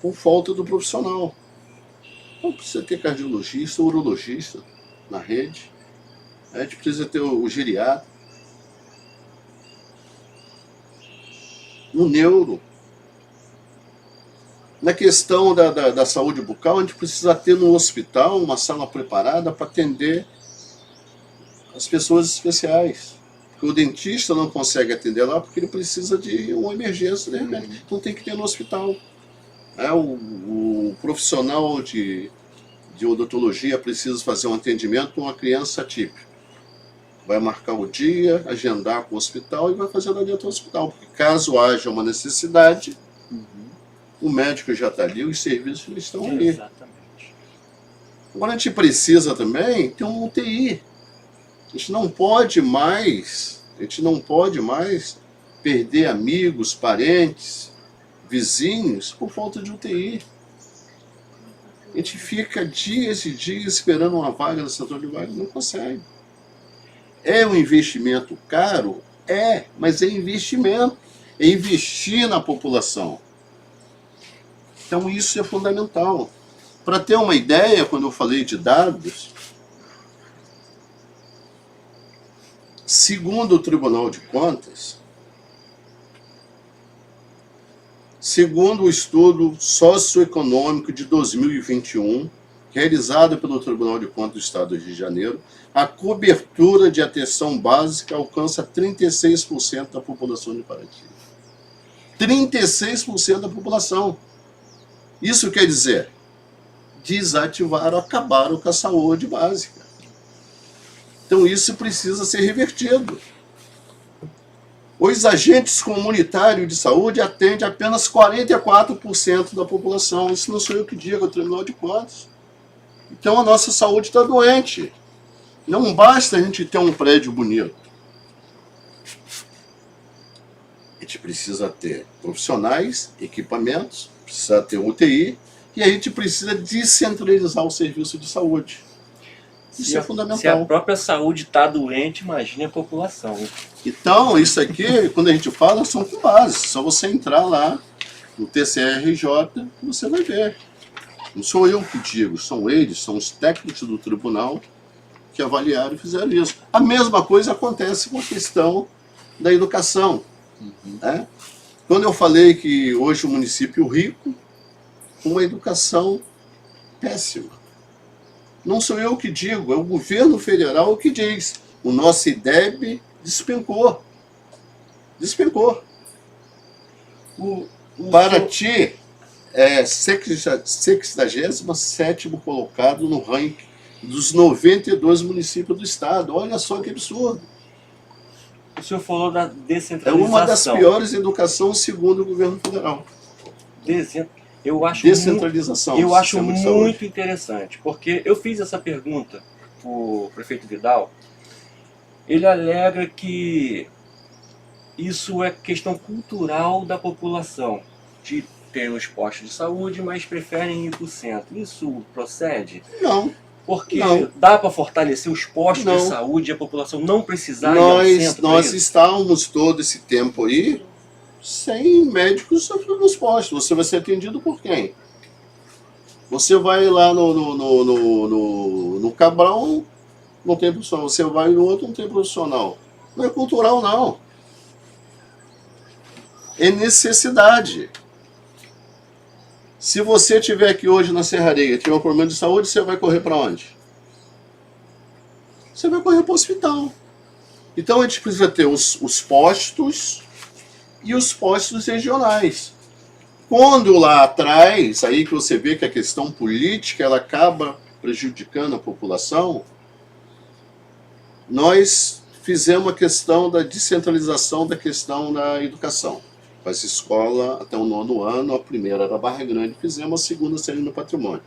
por falta do profissional. Então precisa ter cardiologista, urologista na rede. A gente precisa ter o geriatra, o neuro. Na questão da saúde bucal, a gente precisa ter no hospital uma sala preparada para atender as pessoas especiais. Porque o dentista não consegue atender lá porque ele precisa de uma emergência, de repente. Então tem que ter no hospital. O profissional de odontologia precisa fazer um atendimento com uma criança atípica. Vai marcar o dia, agendar com o hospital e vai fazer lá dentro do hospital. Porque caso haja uma necessidade, o médico já está ali, os serviços já estão ali. Exatamente. Agora a gente precisa também ter um UTI. A gente não pode mais perder amigos, parentes, vizinhos por falta de UTI. A gente fica dias e dias esperando uma vaga no centro de vaga e não consegue. É um investimento caro? É, mas é investimento. É investir na população. Então isso é fundamental. Para ter uma ideia, quando eu falei de dados, segundo o Tribunal de Contas, segundo o estudo socioeconômico de 2021, realizado pelo Tribunal de Contas do Estado do Rio de Janeiro, a cobertura de atenção básica alcança 36% da população de Paraty. 36% da população. Isso quer dizer, desativaram, acabaram com a saúde básica. Então isso precisa ser revertido. Os agentes comunitários de saúde atendem apenas 44% da população. Isso não sou eu que digo, é o Tribunal de Contas. Então a nossa saúde está doente. Não basta a gente ter um prédio bonito. A gente precisa ter profissionais, equipamentos, precisa ter UTI, e a gente precisa descentralizar o serviço de saúde. Isso é fundamental. Se a própria saúde está doente, imagine a população. Então, isso aqui, quando a gente fala, são com base. Só você entrar lá no TCRJ que você vai ver. Não sou eu que digo, são eles, são os técnicos do tribunal que avaliaram e fizeram isso. A mesma coisa acontece com a questão da educação. Né? Quando eu falei que hoje o município rico, com uma educação péssima. Não sou eu que digo, é o governo federal que diz. O nosso IDEB despencou. Despencou. O Paraty é 67º colocado no ranking dos 92 municípios do estado. Olha só que absurdo. O senhor falou da É descentralização. uma das piores educações segundo o governo federal. Eu acho Descentralização. Eu do acho sistema de saúde. muito interessante, porque eu fiz essa pergunta para o prefeito Vidal. Ele alega que isso é questão cultural da população, de ter os postos de saúde, mas preferem ir para o centro. Isso procede? Não. Porque Não. dá para fortalecer os postos Não. de saúde e a população não precisar ir ao centro? Nós pra isso? estávamos todo esse tempo aí sem médicos nos postos. Você vai ser atendido por quem? Você vai lá no Cabral, não tem profissional. Você vai no outro, não tem profissional. Não é cultural, não. É necessidade. Se você estiver aqui hoje na Serraria, tiver um problema de saúde, você vai correr para onde? Você vai correr para o hospital. Então a gente precisa ter os postos e os postos regionais. Quando lá atrás, aí que você vê que a questão política ela acaba prejudicando a população, nós fizemos a questão da descentralização da questão da educação. As escolas até o 9º ano, a primeira era Barra Grande, fizemos a segunda seria no Patrimônio.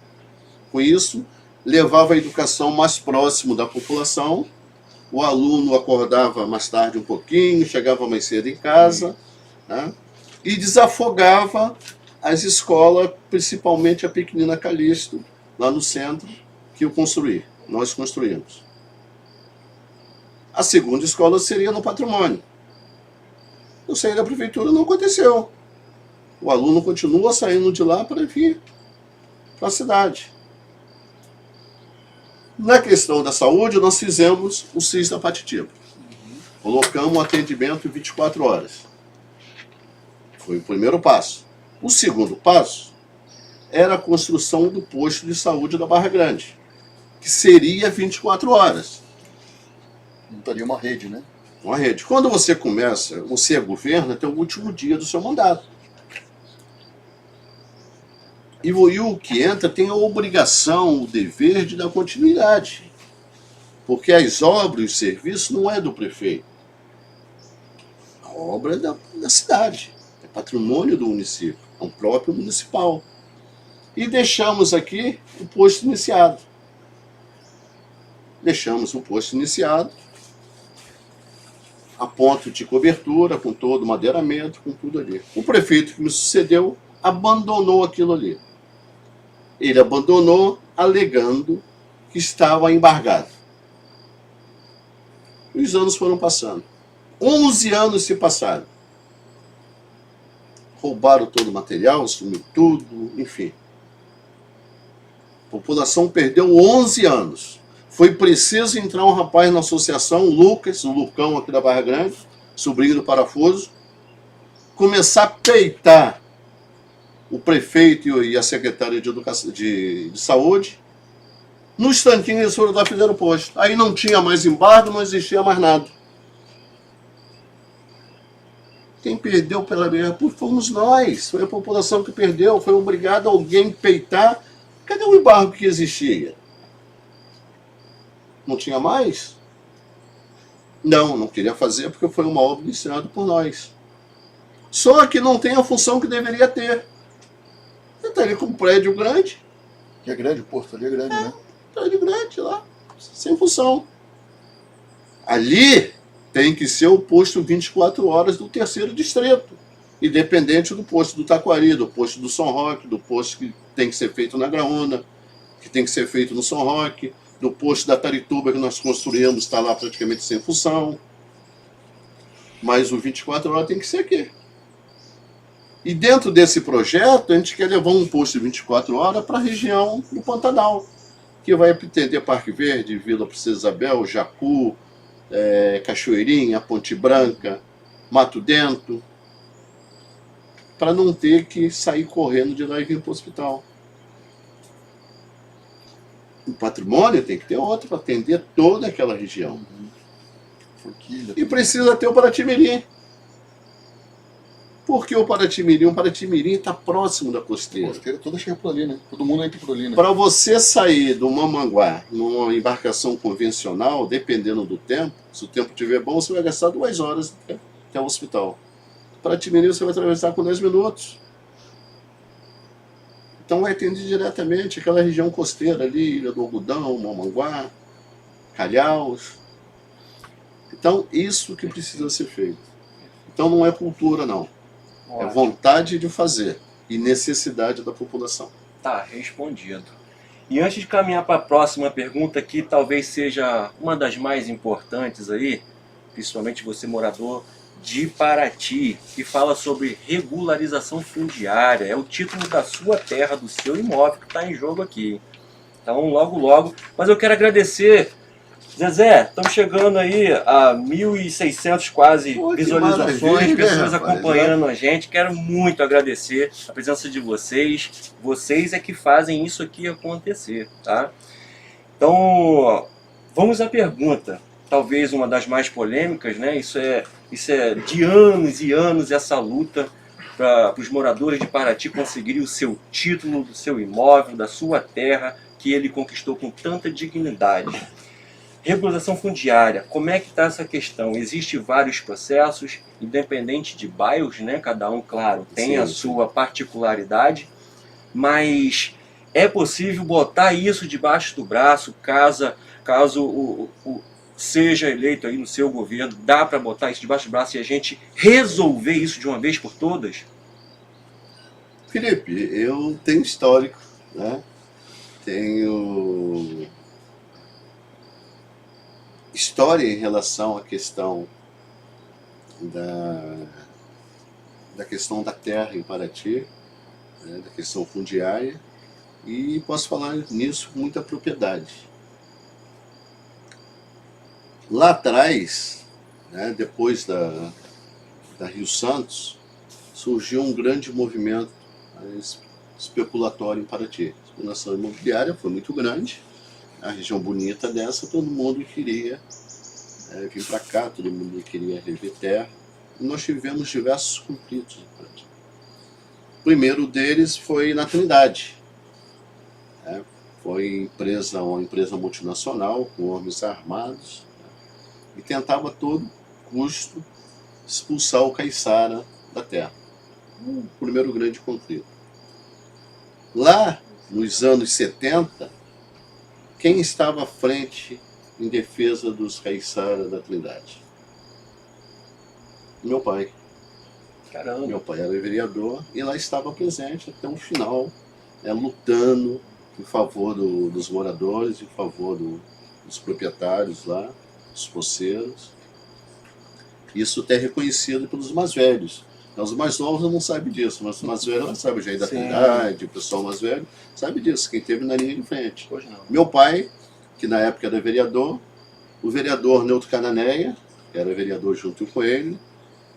Com isso, levava a educação mais próximo da população, o aluno acordava mais tarde um pouquinho, chegava mais cedo em casa, né? E desafogava as escolas, principalmente a Pequenina Calixto, lá no centro, que eu construí, nós construímos. A segunda escola seria no Patrimônio. Eu saí da prefeitura, não aconteceu. O aluno continua saindo de lá para vir para a cidade. Na questão da saúde, nós fizemos o CIS da Patitiba. Colocamos um atendimento 24 horas. Foi o primeiro passo. O segundo passo era a construção do posto de saúde da Barra Grande, que seria 24 horas. Não estaria uma rede, né? Uma rede. Quando você começa, você é governo até o último dia do seu mandato. E o que entra tem a obrigação, o dever de dar continuidade. Porque as obras e os serviços não é do prefeito. A obra é da cidade. É patrimônio do município. É um próprio municipal. E deixamos aqui o posto iniciado. Deixamos o posto iniciado a ponto de cobertura, com todo o madeiramento, com tudo ali. O prefeito que me sucedeu abandonou aquilo ali. Ele abandonou alegando que estava embargado. E os anos foram passando. 11 anos se passaram. Roubaram todo o material, sumiu tudo, enfim. A população perdeu 11 anos. Foi preciso entrar um rapaz na associação, o Lucas, o Lucão aqui da Barra Grande, sobrinho do Parafuso, começar a peitar o prefeito e a secretária de saúde. No instantinho eles foram lá e fizeram o posto. Aí não tinha mais embargo, não existia mais nada. Quem perdeu pela guerra fomos nós. Foi a população que perdeu. Foi obrigado alguém a peitar. Cadê o embargo que existia? Não tinha mais? Não queria fazer porque foi uma obra iniciada por nós. Só que não tem a função que deveria ter. Você está ali com um prédio grande. Que é grande, o posto ali é grande, né? Prédio grande lá, sem função. Ali tem que ser o posto 24 horas do terceiro distrito. Independente do posto do Taquari, do posto do São Roque, do posto que tem que ser feito na Graúna, que tem que ser feito no São Roque, do posto da Tarituba que nós construímos, está lá praticamente sem função. Mas o 24 horas tem que ser aqui. E dentro desse projeto, a gente quer levar um posto de 24 horas para a região do Pantanal, que vai atender Parque Verde, Vila Princesa Isabel, Jacu, Cachoeirinha, Ponte Branca, Mato Dentro, para não ter que sair correndo de lá e vir para o hospital. O patrimônio tem que ter outro para atender toda aquela região. Forquilha. E precisa ter o Paraty-Mirim. Por que o Paraty-Mirim? O Paraty-Mirim está próximo da A costeira. costeira toda chega por ali, né? Todo mundo entra por ali, né? Para você sair do Mamanguá numa embarcação convencional, dependendo do tempo, se o tempo estiver bom, você vai gastar 2 horas até o hospital. Para Timiri você vai atravessar com 10 minutos. Então vai atender diretamente aquela região costeira ali, Ilha do Algodão, Mamanguá, Calhaus. Então isso que precisa ser feito. Então não é cultura não. É vontade de fazer e necessidade da população. Tá respondido. E antes de caminhar para a próxima pergunta, que talvez seja uma das mais importantes aí, principalmente você morador de Paraty, que fala sobre regularização fundiária. É o título da sua terra, do seu imóvel que está em jogo aqui. Então logo logo. Mas eu quero agradecer, Zezé, estamos chegando aí a 1.600 quase visualizações, pessoas acompanhando a gente. Quero muito agradecer a presença de vocês. Vocês é que fazem isso aqui acontecer, tá? Então, vamos à pergunta. Talvez uma das mais polêmicas, né? Isso é de anos e anos, essa luta para os moradores de Paraty conseguirem o seu título, do seu imóvel, da sua terra, que ele conquistou com tanta dignidade. Regularização fundiária, como é que está essa questão? Existem vários processos, independente de bairros, né? Cada um, claro, tem a sua particularidade, mas é possível botar isso debaixo do braço, caso seja eleito aí no seu governo, dá para botar isso debaixo do braço e a gente resolver isso de uma vez por todas? Felipe, eu tenho histórico, né? Tenho história em relação à questão da questão da terra em Paraty, né, da questão fundiária, e posso falar nisso com muita propriedade. Lá atrás, né, depois da Rio Santos, surgiu um grande movimento, especulatório em Paraty. A especulação imobiliária foi muito grande, a região bonita dessa, todo mundo queria vir para cá, todo mundo queria rever terra, e nós tivemos diversos conflitos em Paraty. O primeiro deles foi na Trindade. Foi uma empresa multinacional com homens armados, e tentava a todo custo expulsar o caiçara da terra. O primeiro grande conflito. Lá, nos anos 70, quem estava à frente em defesa dos caiçara da Trindade? Meu pai. Caramba. Meu pai era vereador e lá estava presente até o final, lutando em favor dos moradores, em favor dos proprietários lá, dos poceiros. Isso até reconhecido pelos mais velhos. Os mais novos não sabem disso, mas os mais velhos não sabem. O Jair da Trindade, o pessoal mais velho, sabe disso, quem esteve na linha de frente. Hoje não. Meu pai, que na época era vereador, o vereador Neuto Cananeia, que era vereador junto com ele,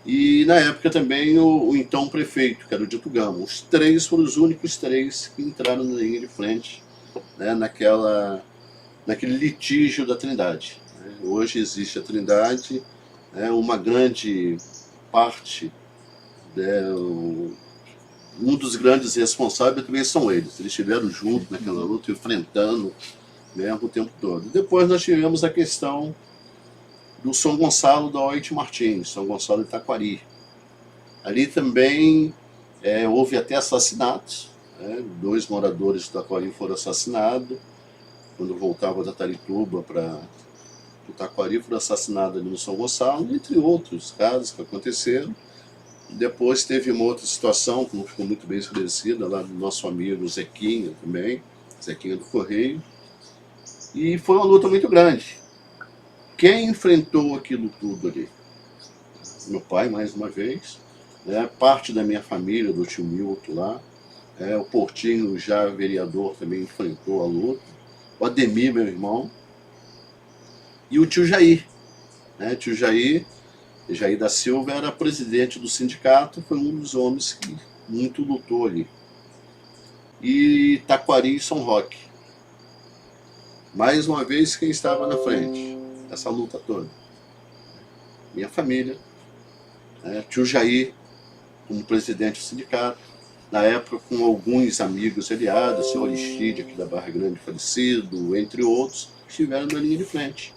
e na época também o então prefeito, que era o Dito Gama. Os três foram os únicos três que entraram na linha de frente, né, naquele litígio da Trindade. Hoje existe a Trindade, uma grande parte, um dos grandes responsáveis também são eles. Eles estiveram juntos naquela luta, enfrentando mesmo o tempo todo. Depois nós tivemos a questão do São Gonçalo da Oite Martins, São Gonçalo de Taquari. Ali também houve até assassinatos. 2 moradores do Taquari foram assassinados. Quando voltavam da Tarituba para o Taquari, foram assassinados ali no São Gonçalo, entre outros casos que aconteceram. Depois teve uma outra situação, que não ficou muito bem esclarecida, lá do nosso amigo Zequinha também, Zequinha do Correio. E foi uma luta muito grande. Quem enfrentou aquilo tudo ali? Meu pai, mais uma vez, parte da minha família, do tio Milton lá, o Portinho, já vereador, também enfrentou a luta, o Ademir, meu irmão, e o tio Jair. Tio Jair da Silva era presidente do sindicato, foi um dos homens que muito lutou ali. E Taquari e São Roque. Mais uma vez, quem estava na frente dessa luta toda? Minha família. Tio Jair, como presidente do sindicato. Na época, com alguns amigos aliados, o senhor Aristide, aqui da Barra Grande, falecido, entre outros, estiveram na linha de frente.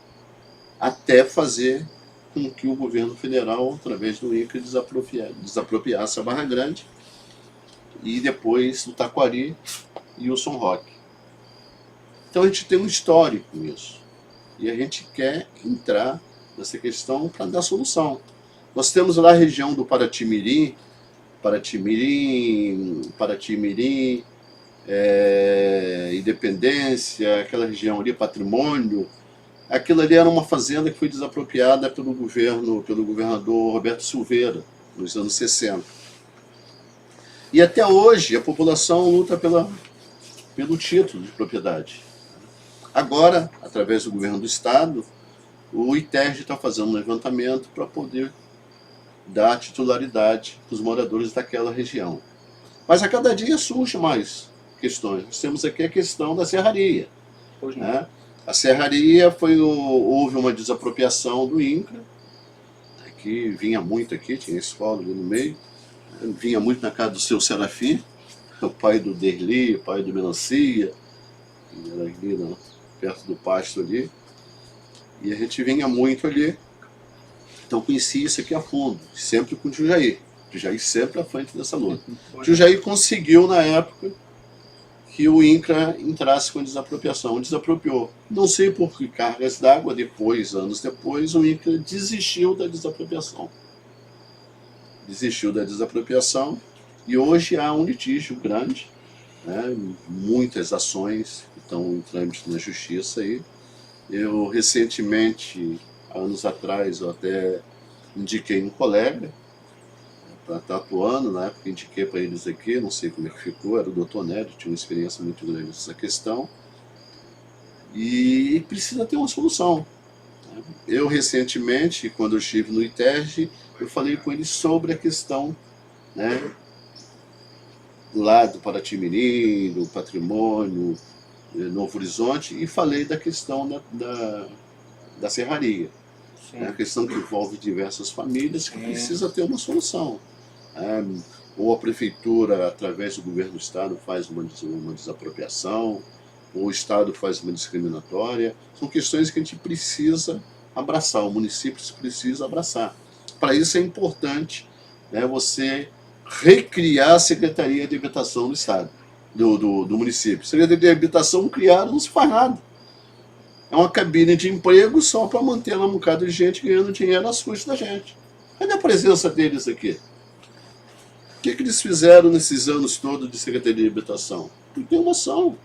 Até fazer com que o governo federal, através do INCRA, desapropriasse a Barra Grande e depois o Taquari e o São Roque. Então a gente tem um histórico nisso e a gente quer entrar nessa questão para dar solução. Nós temos lá a região do Paraty-Mirim, Independência, aquela região ali, Patrimônio. Aquilo ali era uma fazenda que foi desapropriada pelo governador Roberto Silveira, nos anos 60. E até hoje a população luta pelo título de propriedade. Agora, através do governo do estado, o ITERJ está fazendo um levantamento para poder dar titularidade para os moradores daquela região. Mas a cada dia surge mais questões. Nós temos aqui a questão da serraria. A serraria houve uma desapropriação do INCRA, que vinha muito aqui, tinha escola ali no meio, vinha muito na casa do seu Serafim, o pai do Derli, o pai do Melancia, era ali perto do pasto ali, e a gente vinha muito ali. Então conheci isso aqui a fundo, sempre com o tio Jair. O tio Jair sempre à frente dessa luta. O tio Jair conseguiu, na época, que o INCRA entrasse com a desapropriação. Desapropriou. Não sei por que cargas d'água, anos depois, o INCRA desistiu da desapropriação. E hoje há um litígio grande, muitas ações que estão em trâmite na justiça aí. Eu recentemente, anos atrás, eu até indiquei um colega para estar atuando, na época indiquei para eles aqui, não sei como é que ficou, era o Dr. Nery, tinha uma experiência muito grande nessa questão, e precisa ter uma solução. Eu recentemente, quando eu estive no ITERJ, eu falei com eles sobre a questão lá do Paraty-Mirim, do Patrimônio, Novo Horizonte, e falei da questão da serraria. Sim. É uma questão que envolve diversas famílias que Sim. precisa ter uma solução. Ou a prefeitura, através do governo do estado, faz uma desapropriação, ou o estado faz uma discriminatória. São questões que a gente precisa abraçar, o município precisa abraçar. Para isso é importante, né, você recriar a Secretaria de Habitação do estado, do município. Secretaria de Habitação criada não se faz nada. É uma cabine de emprego só para manter lá um bocado de gente ganhando dinheiro às custas da gente. Cadê a presença deles aqui? O que eles fizeram nesses anos todos de Secretaria de Habitação? Não tem noção.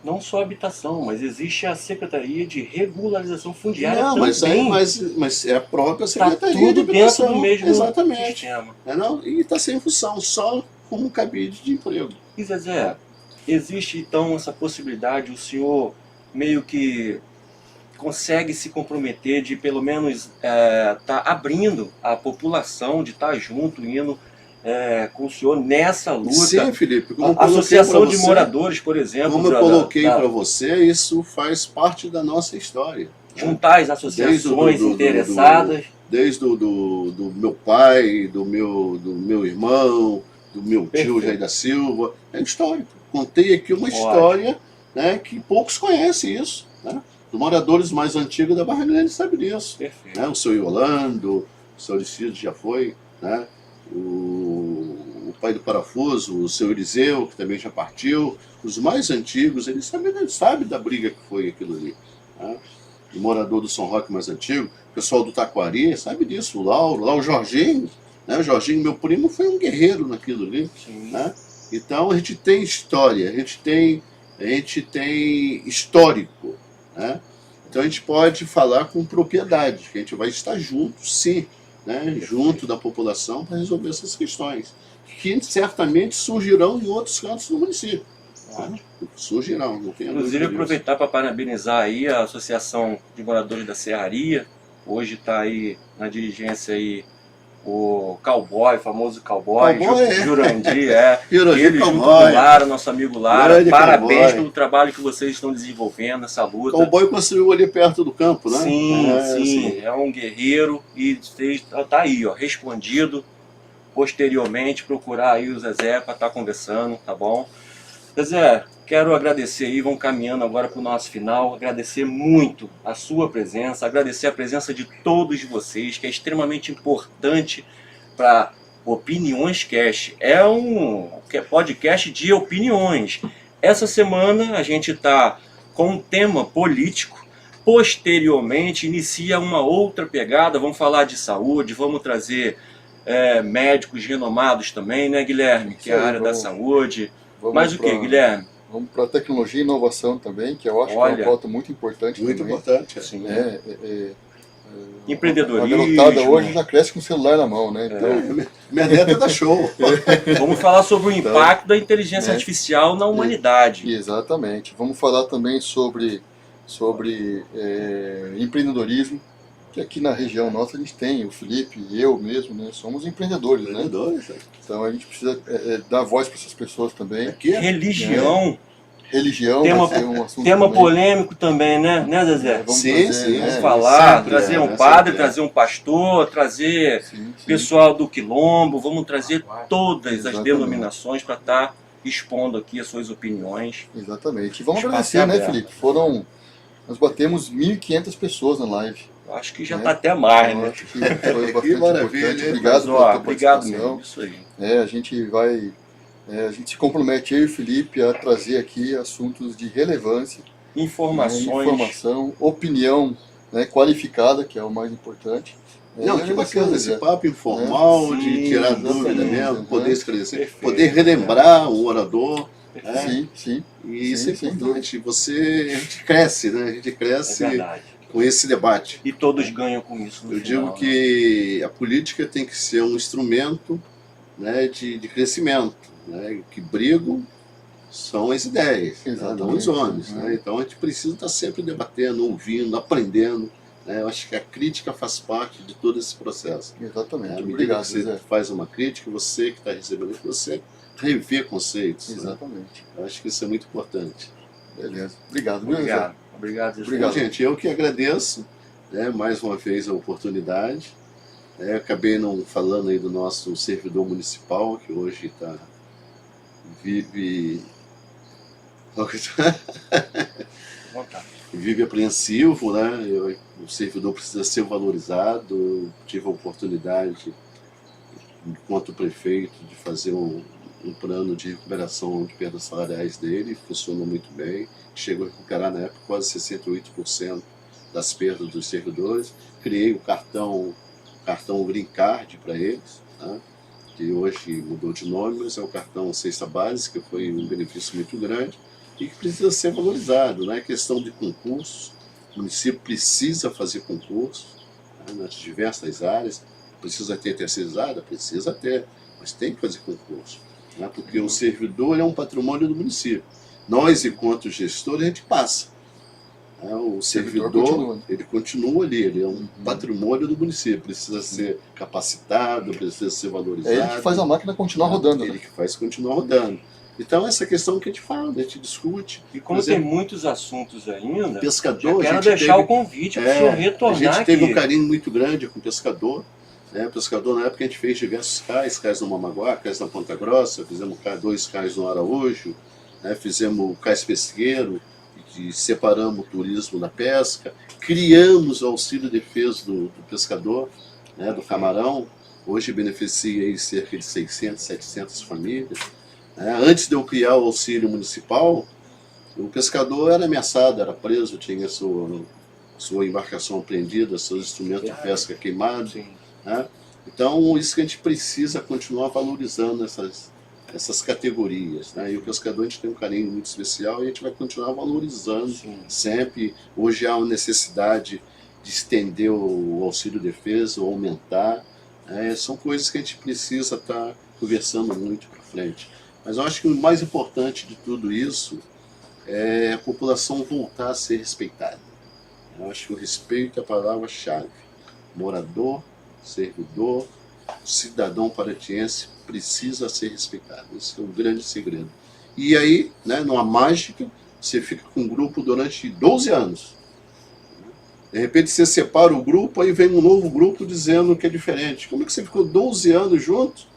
Não só habitação, mas existe a Secretaria de Regularização Fundiária Não, também. mas é a própria Está Secretaria tudo de Habitação. dentro do mesmo Exatamente. sistema. Não? E está sem função, só como cabide de emprego. E Zezé, existe então essa possibilidade, o senhor meio que consegue se comprometer de pelo menos tá abrindo a população, de estar junto, indo com o senhor nessa luta? Sim, Felipe. Como A Associação pra de você, Moradores, por exemplo. Como eu coloquei para você, isso faz parte da nossa história. Né? Juntar as associações interessadas. Desde do meu pai, do meu irmão, do meu tio Perfeito. Jair da Silva. É histórico. Contei aqui uma história, né, que poucos conhecem isso. Né? Os moradores mais antigos da Barra Grande sabem disso. Perfeito. Né? O seu Yolando, o seu Aristides já foi, né? O pai do Parafuso, o seu Eliseu, que também já partiu. Os mais antigos, eles sabem da briga que foi aquilo ali. Né? O morador do São Roque mais antigo, o pessoal do Taquari, sabe disso. O Lauro, lá o Jorginho. Né? O Jorginho, meu primo, foi um guerreiro naquilo ali. Sim. Né? Então a gente tem história, a gente tem histórico. Né? Então a gente pode falar com propriedade, que a gente vai estar junto, sim, né? Junto da população para resolver essas questões, que certamente surgirão em outros cantos do município. Né? Surgirão, não tem Inclusive, dúvida disso. aproveitar para parabenizar aí a Associação de Moradores da Serraria. Hoje está aí na dirigência aí o Cowboy, famoso Cowboy, Jurandir, Jurandir ele junto com o Cowboy. Lara, nosso amigo Lara. Grande Parabéns Cowboy. pelo trabalho que vocês estão desenvolvendo, essa O luta. Cowboy construiu ali perto do campo, né? Sim, sim, sim. é um guerreiro e tá aí, ó, respondido. Posteriormente, procurar aí o Zezé para estar conversando, tá bom? Zezé, quero agradecer aí, vamos caminhando agora para o nosso final, agradecer muito a sua presença, agradecer a presença de todos vocês, que é extremamente importante para Opiniões Cast. É um podcast de opiniões. Essa semana a gente está com um tema político. Posteriormente inicia uma outra pegada, vamos falar de saúde, vamos trazer médicos renomados também, né, Guilherme? Que é a área da saúde. Mais o que, Guilherme? Vamos para a tecnologia e inovação também, que eu acho que é Olha, uma pauta muito importante Muito também. importante. Sim. A Empreendedorismo. garotada hoje já cresce com o celular na mão, né? Então, Minha neta dá show. Vamos falar sobre o impacto da inteligência artificial na humanidade. Exatamente. Vamos falar também sobre empreendedorismo, que aqui na região nossa a gente tem, o Felipe e eu mesmo, né? Somos empreendedores, né? Então a gente precisa dar voz para essas pessoas também. Aqui é Religião. Religião Tema, vai ser um assunto tema também. polêmico também, né, Zezé? Vamos Sim, trazer, sim, Vamos né? falar, sempre trazer é, um né? padre, Sempre é. trazer um pastor, trazer Sim, sim. pessoal do Quilombo, vamos trazer todas as Exatamente. denominações para estar expondo aqui as suas opiniões. Exatamente. E vamos Espaço agradecer, né, aberto. Felipe? Nós batemos 1.500 pessoas na live. Eu acho que já É. está até mais, Eu né? acho que foi bastante maravilha, importante. hein? Obrigado Mas, pela ó, tua obrigado participação. mesmo, isso aí. A gente se compromete, eu e o Felipe, a trazer aqui assuntos de relevância, né, Informações. informação, opinião, né, qualificada, que é o mais importante. Não, E que agradecer, bacana Zé. esse papo informal, Sim, de tirar exatamente, dúvida mesmo, né? poder esclarecer, Perfeito. poder relembrar o orador. Sim, sim. E isso é Sim, sem importante. A gente cresce, né? A gente É cresce verdade. com esse debate. E todos ganham com isso no Eu final, digo que a política tem que ser um instrumento, né, de crescimento, né, que brigam são as ideias, né, não os Exatamente. homens. Né? Então a gente precisa estar sempre debatendo, ouvindo, aprendendo. Né? Eu acho que a crítica faz parte de todo esse processo. Exatamente. À medida Obrigado, que você Zé. faz uma crítica, você que está recebendo, você rever conceitos. Né? Exatamente. Eu acho que isso é muito importante. Beleza. Obrigado, viu, Zé? Obrigado. Obrigado, Jesus. Obrigado. Bom, gente, eu que agradeço, né, mais uma vez a oportunidade. Eu acabei não falando aí do nosso servidor municipal, que hoje vive vive apreensivo, né? O servidor precisa ser valorizado. Eu tive a oportunidade, enquanto prefeito, de fazer um plano de recuperação de perdas salariais dele, funcionou muito bem, chegou a recuperar na época quase 68% das perdas dos servidores. Criei o cartão Green Card para eles, né? Que hoje mudou de nome, mas é o cartão Cesta Básica, que foi um benefício muito grande e que precisa ser valorizado, né? Questão de concursos, o município precisa fazer concursos, né, nas diversas áreas. Precisa ter terceirizada? Precisa ter, mas tem que fazer concurso, né? Porque o servidor é um patrimônio do município. Nós, enquanto gestores, a gente passa. O servidor, ele continua ali, ele é um patrimônio do município, precisa ser capacitado, precisa ser valorizado. É ele que faz a máquina continuar rodando. Ele que faz continuar rodando. Então, essa questão que a gente fala, a gente discute. E como tem muitos assuntos ainda, pescador, quero deixar o convite para o senhor retornar aqui. A gente teve um carinho muito grande com o pescador. O pescador, na época, a gente fez diversos cais no Mamaguá, cais na Ponta Grossa, fizemos 2 cais no Araújo, né, fizemos cais pesqueiro, que separamos o turismo da pesca, criamos o auxílio defeso do pescador, né, do camarão. Hoje beneficia aí cerca de 600, 700 famílias. Antes de eu criar o auxílio municipal, o pescador era ameaçado, era preso, tinha sua embarcação apreendida, seus instrumentos de pesca queimados. Né? Então, isso que a gente precisa continuar valorizando essas categorias. Né? E o pescador, a gente tem um carinho muito especial e a gente vai continuar valorizando sempre. Hoje há uma necessidade de estender o auxílio defesa, ou aumentar. São coisas que a gente precisa estar conversando muito para frente. Mas eu acho que o mais importante de tudo isso é a população voltar a ser respeitada. Eu acho que o respeito é a palavra-chave. Morador, servidor, cidadão paratiense precisa ser respeitado. Esse é o grande segredo. E aí, né, numa mágica, você fica com um grupo durante 12 anos. De repente você separa o grupo, aí vem um novo grupo dizendo que é diferente. Como é que você ficou 12 anos juntos?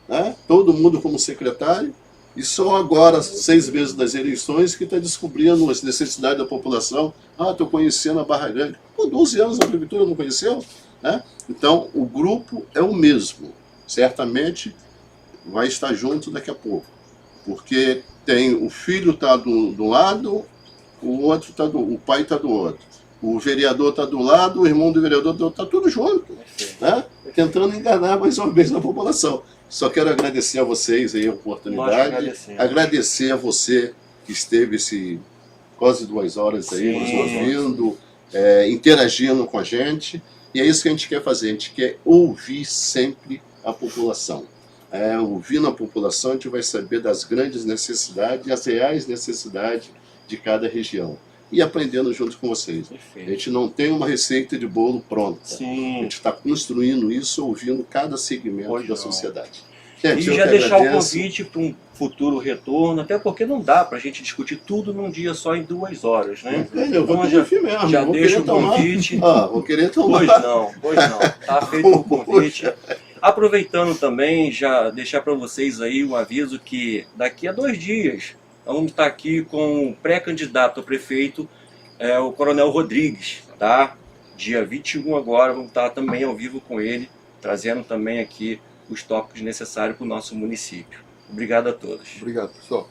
Né? Todo mundo como secretário, e só agora, 6 meses das eleições, que está descobrindo as necessidades da população. Estou conhecendo a Barra Grande. Pô, 12 anos na prefeitura não conheceu? Né? Então, o grupo é o mesmo. Certamente vai estar junto daqui a pouco. Porque tem o filho está do lado, o pai está do outro. O vereador está do lado, o irmão do vereador está tudo junto. Né? Tentando enganar mais uma vez a população. Só quero agradecer a vocês aí a oportunidade, agradecer a você que esteve quase 2 horas aí nos ouvindo, interagindo com a gente, e é isso que a gente quer fazer, a gente quer ouvir sempre a população. Ouvindo a população, a gente vai saber das grandes necessidades, as reais necessidades de cada região. E aprendendo junto com vocês. Perfeito. A gente não tem uma receita de bolo pronta. A gente está construindo isso, ouvindo cada segmento da sociedade. Gente, e já deixar o convite para um futuro retorno, até porque não dá para a gente discutir tudo num dia só em 2 horas, né? Eu vou pedir mesmo. Já deixo o convite. Vou querer tomar. Pois não. Está feito o convite. Aproveitando também, já deixar para vocês aí o aviso que daqui a 2 dias vamos estar aqui com o pré-candidato a prefeito, o Coronel Rodrigues, tá? Dia 21 agora, vamos estar também ao vivo com ele, trazendo também aqui os tópicos necessários para o nosso município. Obrigado a todos. Obrigado, pessoal.